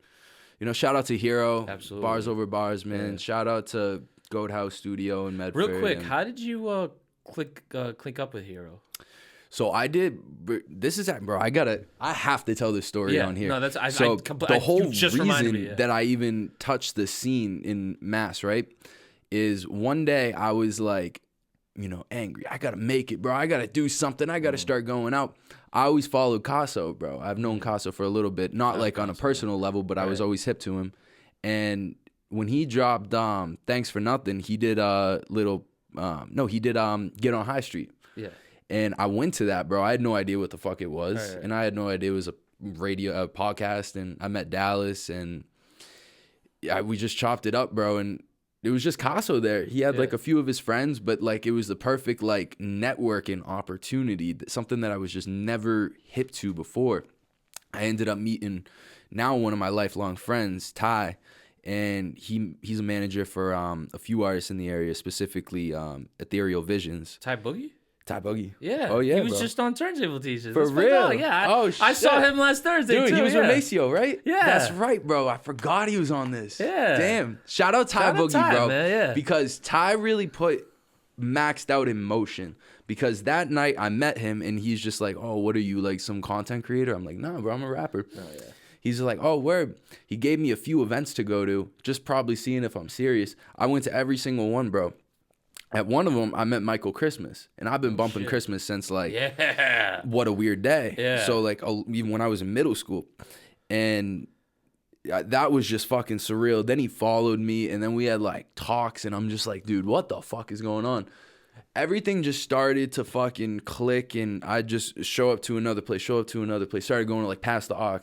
you know, shout out to Hero. Absolutely. Bars Over Bars, man. Yeah. Shout out to Goat House Studio in Medford. Real quick, and- how did you click up with Hero? So I did. This is bro. I have to tell this story on here. No, that's the whole you just reminded reason me, that I even touched the scene in Mass, right, is one day I was like, you know, angry. I gotta make it, bro. I gotta do something. I gotta start going out. I always followed Casso, bro. I've known Casso for a little bit, not like on a personal level, but I was always hip to him. And when he dropped Thanks for Nothing, he did he did Get on High Street. Yeah. And I went to that, bro. I had no idea what the fuck it was. Right. And I had no idea it was a podcast. And I met Dallas, and we just chopped it up, bro. And it was just Casso there. He had like a few of his friends, but like it was the perfect like networking opportunity, something that I was just never hip to before. I ended up meeting now one of my lifelong friends, Ty, and he's a manager for a few artists in the area, specifically Ethereal Visions. Ty Boogie? Ty Boogie. Yeah. Oh, yeah, He was bro. just on Turntable T-shirts. For That's my real? dog. Yeah. Oh, I saw shit. him last Thursday, Dude, too. he was yeah. with Maceo, right? Yeah. That's right, bro. I forgot he was on this. Yeah. Damn. Shout out Ty Shout out Boogie, Ty, bro. man, yeah. Because Ty really put Maxed Out in motion. Because that night I met him and he's just like, oh, what are you, like some content creator? I'm like, no, bro, I'm a rapper. Oh, yeah. He's like, oh, word. He gave me a few events to go to, just probably seeing if I'm serious. I went to every single one, bro. At one of them, I met Michael Christmas, and I've been bumping Christmas since like, What a Weird Day. Yeah. So like, even when I was in middle school, and that was just fucking surreal. Then he followed me, and then we had like talks, and I'm just like, dude, what the fuck is going on? Everything just started to fucking click, and I just show up to another place, started going to like past the aux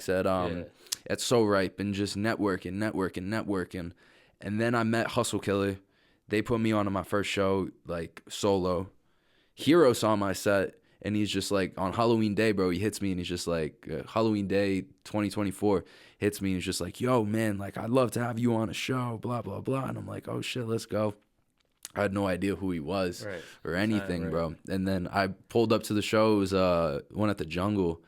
at So Ripe, and just networking. And then I met Hustle Killer. They put me on to my first show, like, solo. Hero saw my set, and he's just like, on Halloween Day, bro, he hits me, and he's just like, Halloween Day 2024, hits me, and he's just like, yo, man, like, I'd love to have you on a show, blah, blah, blah. And I'm like, oh, shit, let's go. I had no idea who he was or anything, bro. And then I pulled up to the show. It was one at the Jungle.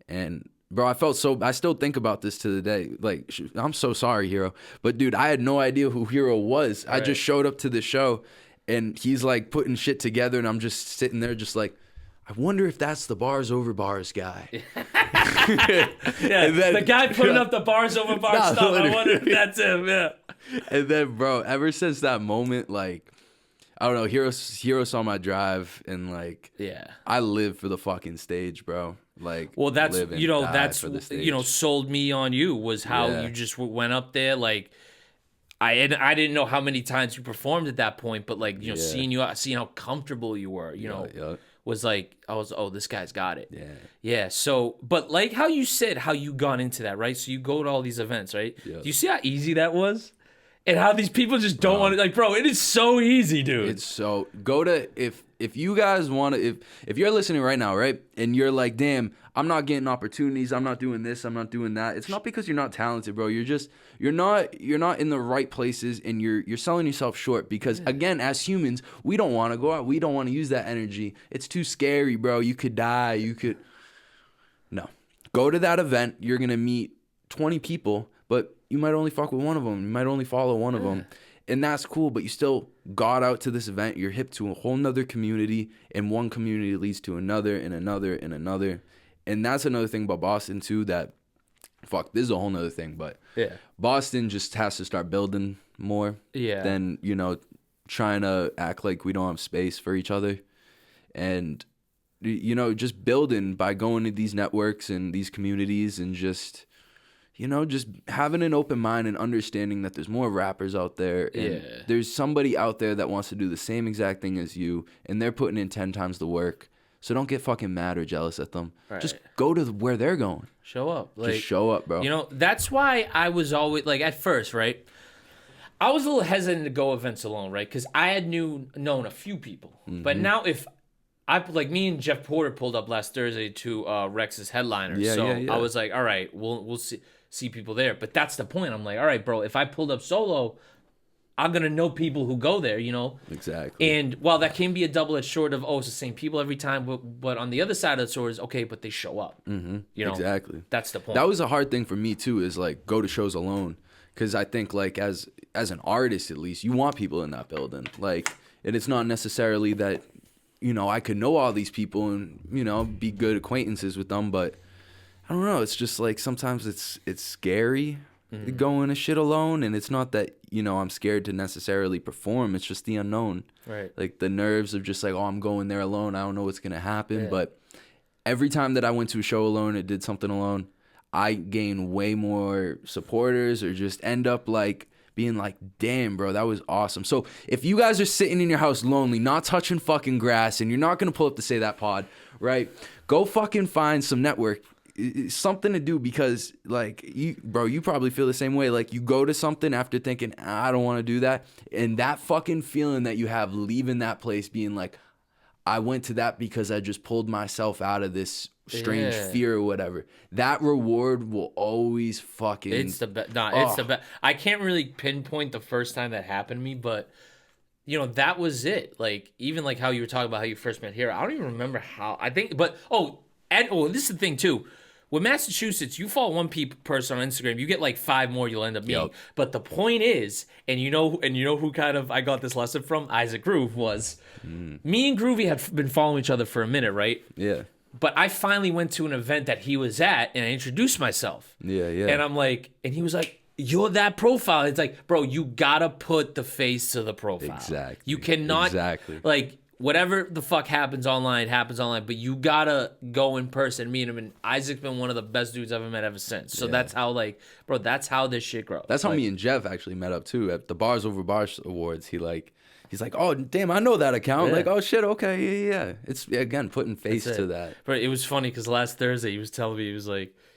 And, bro, I still think about this to the day. Like, I'm so sorry, Hero. But, dude, I had no idea who Hero was. I just showed up to the show, and he's, like, putting shit together, and I'm just sitting there just like, I wonder if that's the Bars Over Bars guy. Then, the guy putting up the Bars Over Bars stuff. I wonder if that's him, yeah. And then, bro, ever since that moment, like, I don't know, Hero saw my drive, and like, I live for the fucking stage, bro. Like, well, that's live and that's die for the stage. sold me on you was how you just went up there. Like, I didn't know how many times you performed at that point, but like, seeing how comfortable you were, you know, was like, oh, this guy's got it. Yeah. Yeah. So, but like how you said, how you got into that, right? So you go to all these events, right? Yeah. Do you see how easy that was? And how these people just don't want to, like, bro, it is so easy, dude. It's so, go to, if you guys want to, if you're listening right now, right, and you're like, damn, I'm not getting opportunities, I'm not doing this, I'm not doing that. It's not because you're not talented, bro. You're not in the right places, and you're selling yourself short because, again, as humans, we don't want to go out. We don't want to use that energy. It's too scary, bro. You could die. No. Go to that event. You're going to meet 20 people, but you might only fuck with one of them. You might only follow one of them. And that's cool, but you still got out to this event. You're hip to a whole nother community, and one community leads to another and another and another. And that's another thing about Boston, too, that, fuck, this is a whole nother thing, but Boston just has to start building more than, trying to act like we don't have space for each other. And, just building by going to these networks and these communities and just having an open mind and understanding that there's more rappers out there, and there's somebody out there that wants to do the same exact thing as you, and they're putting in 10 times the work. So don't get fucking mad or jealous at them. Right. Just go to where they're going. Show up. Just show up, bro. That's why I was always, like, at first, right? I was a little hesitant to go events alone, right? Because I had known a few people. Mm-hmm. But now if me and Jeff Porter pulled up last Thursday to Rex's headliner. I was like, all right, we'll see people there. But that's the point. I'm like, all right, bro, if I pulled up solo, I'm going to know people who go there, Exactly. And while that can be a double-edged sword of, it's the same people every time, but on the other side of the sword is, okay, but they show up. Mm-hmm. Exactly. That's the point. That was a hard thing for me, too, is, like, go to shows alone. Because I think, like, as an artist, at least, you want people in that building. Like, and it's not necessarily that, I could know all these people and, be good acquaintances with them, but I don't know. It's just, like, sometimes it's scary. Mm-hmm. Going to shit alone, and it's not that I'm scared to necessarily perform. It's just the unknown, right? Like the nerves of just like, I'm going there alone. I don't know what's gonna happen. But every time that I went to a show alone or did something alone, I gain way more supporters, or just end up like being like, damn, bro, that was awesome. So if you guys are sitting in your house lonely, not touching fucking grass, and you're not gonna pull up to Say That Pod, right? Go fucking find some network. It's something to do, because like you probably feel the same way. Like you go to something after thinking, I don't want to do that, and that fucking feeling that you have leaving that place being like, I went to that because I just pulled myself out of this strange fear or whatever. That reward will always fucking, it's the best. It's the best. I can't really pinpoint the first time that happened to me, but that was it. Like even like how you were talking about how you first met Hero, I don't even remember how. I think, but this is the thing too. With Massachusetts, you follow one person on Instagram, you get like 5 more you'll end up meeting. Yep. But the point is, and you know who kind of I got this lesson from? Isaac Groove was. Me and Groovy had been following each other for a minute, right? Yeah. But I finally went to an event that he was at, and I introduced myself. Yeah. And I'm like, and he was like, you're that profile. It's like, bro, you gotta put the face to the profile. Exactly. You cannot like whatever the fuck happens online, but you gotta go in person, meet him. And Isaac's been one of the best dudes I've ever met ever since. So that's how, like, bro, that's how this shit grows. That's how me and Jeff actually met up too at the Bars Over Bars Awards. He's like, oh damn, I know that account. Yeah. Like, oh shit, okay, yeah. It's again putting face to that. But it was funny because last Thursday he was telling me,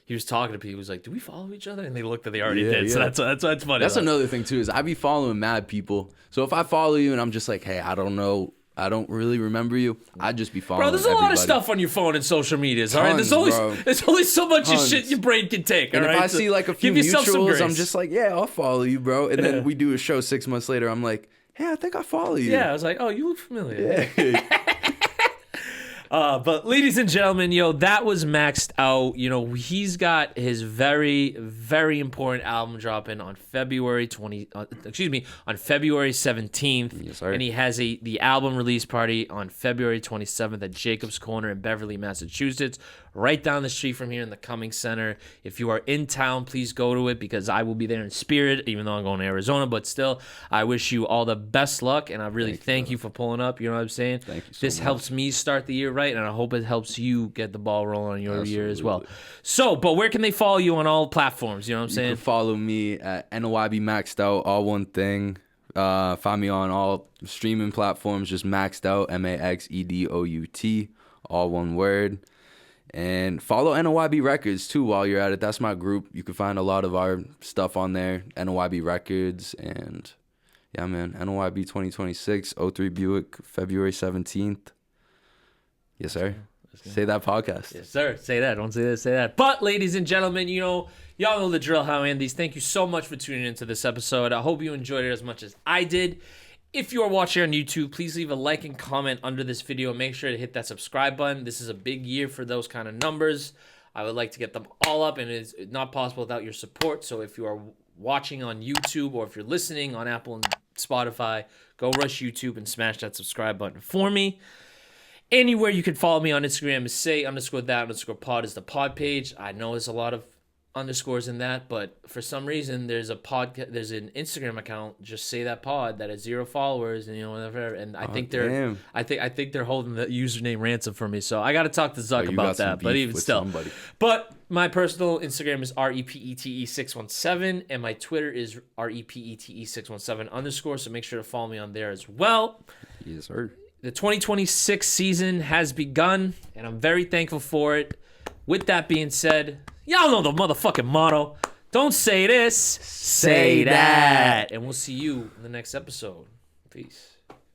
he was talking to people. He was like, do we follow each other? And they looked at they already did. So that's funny. That's another thing too, is I be following mad people. So if I follow you and I'm just like, hey, I don't know, I don't really remember you, I'd just be following Bro, there's a lot of stuff on your phone and social medias, all right? There's only so much of shit your brain can take, all right? And if I see like a few mutuals, I'm just like, yeah, I'll follow you, bro. And then we do a show 6 months later, I'm like, hey, I think I follow you. Yeah, I was like, oh, you look familiar. Yeah. But ladies and gentlemen, that was Maxed Out. He's got his very, very important album dropping on February 17th. Yes, sir. And he has the album release party on February 27th at Jacob's Corner in Beverly, Massachusetts, right down the street from here in the Cummings Center. If you are in town, please go to it, because I will be there in spirit, even though I'm going to Arizona. But still, I wish you all the best luck, and I really thank you for pulling up. You know what I'm saying? Thank you so This much. Helps me start the year right, and I hope it helps you get the ball rolling on your year as well. So, but where can they follow you on all platforms? You know what I'm saying? You can follow me at NYB Maxed Out, all one thing. Find me on all streaming platforms, just Maxed Out, MaxedOut, all one word. And follow NOYB Records too while you're at it. That's my group. You can find a lot of our stuff on there, NOYB Records. And yeah, man, NOYB 2026, 03 Buick, February 17th. Yes, sir. Say That podcast. Yes, sir. Say that. Don't say this, say that. But, ladies and gentlemen, y'all know the drill, how I end these. Thank you so much for tuning into this episode. I hope you enjoyed it as much as I did. If you are watching on YouTube, please leave a like and comment under this video. Make sure to hit that subscribe button. This is a big year for those kind of numbers. I would like to get them all up, and it's not possible without your support. So if you are watching on YouTube or if you're listening on Apple and Spotify, go rush YouTube and smash that subscribe button for me. Anywhere you can follow me on Instagram is say_that_pod is the pod page. I know there's a lot of underscores in that, but for some reason there's an Instagram account, just Say That Pod, that has 0 followers, and whatever. And I think they're holding the username ransom for me. So I got to talk to Zuck about that. But even still, somebody. But my personal Instagram is REPETE617, and my Twitter is REPETE617_. So make sure to follow me on there as well. Yes, sir. The 2026 season has begun, and I'm very thankful for it. With that being said, y'all know the motherfucking motto. Don't say this, say that. And we'll see you in the next episode. Peace.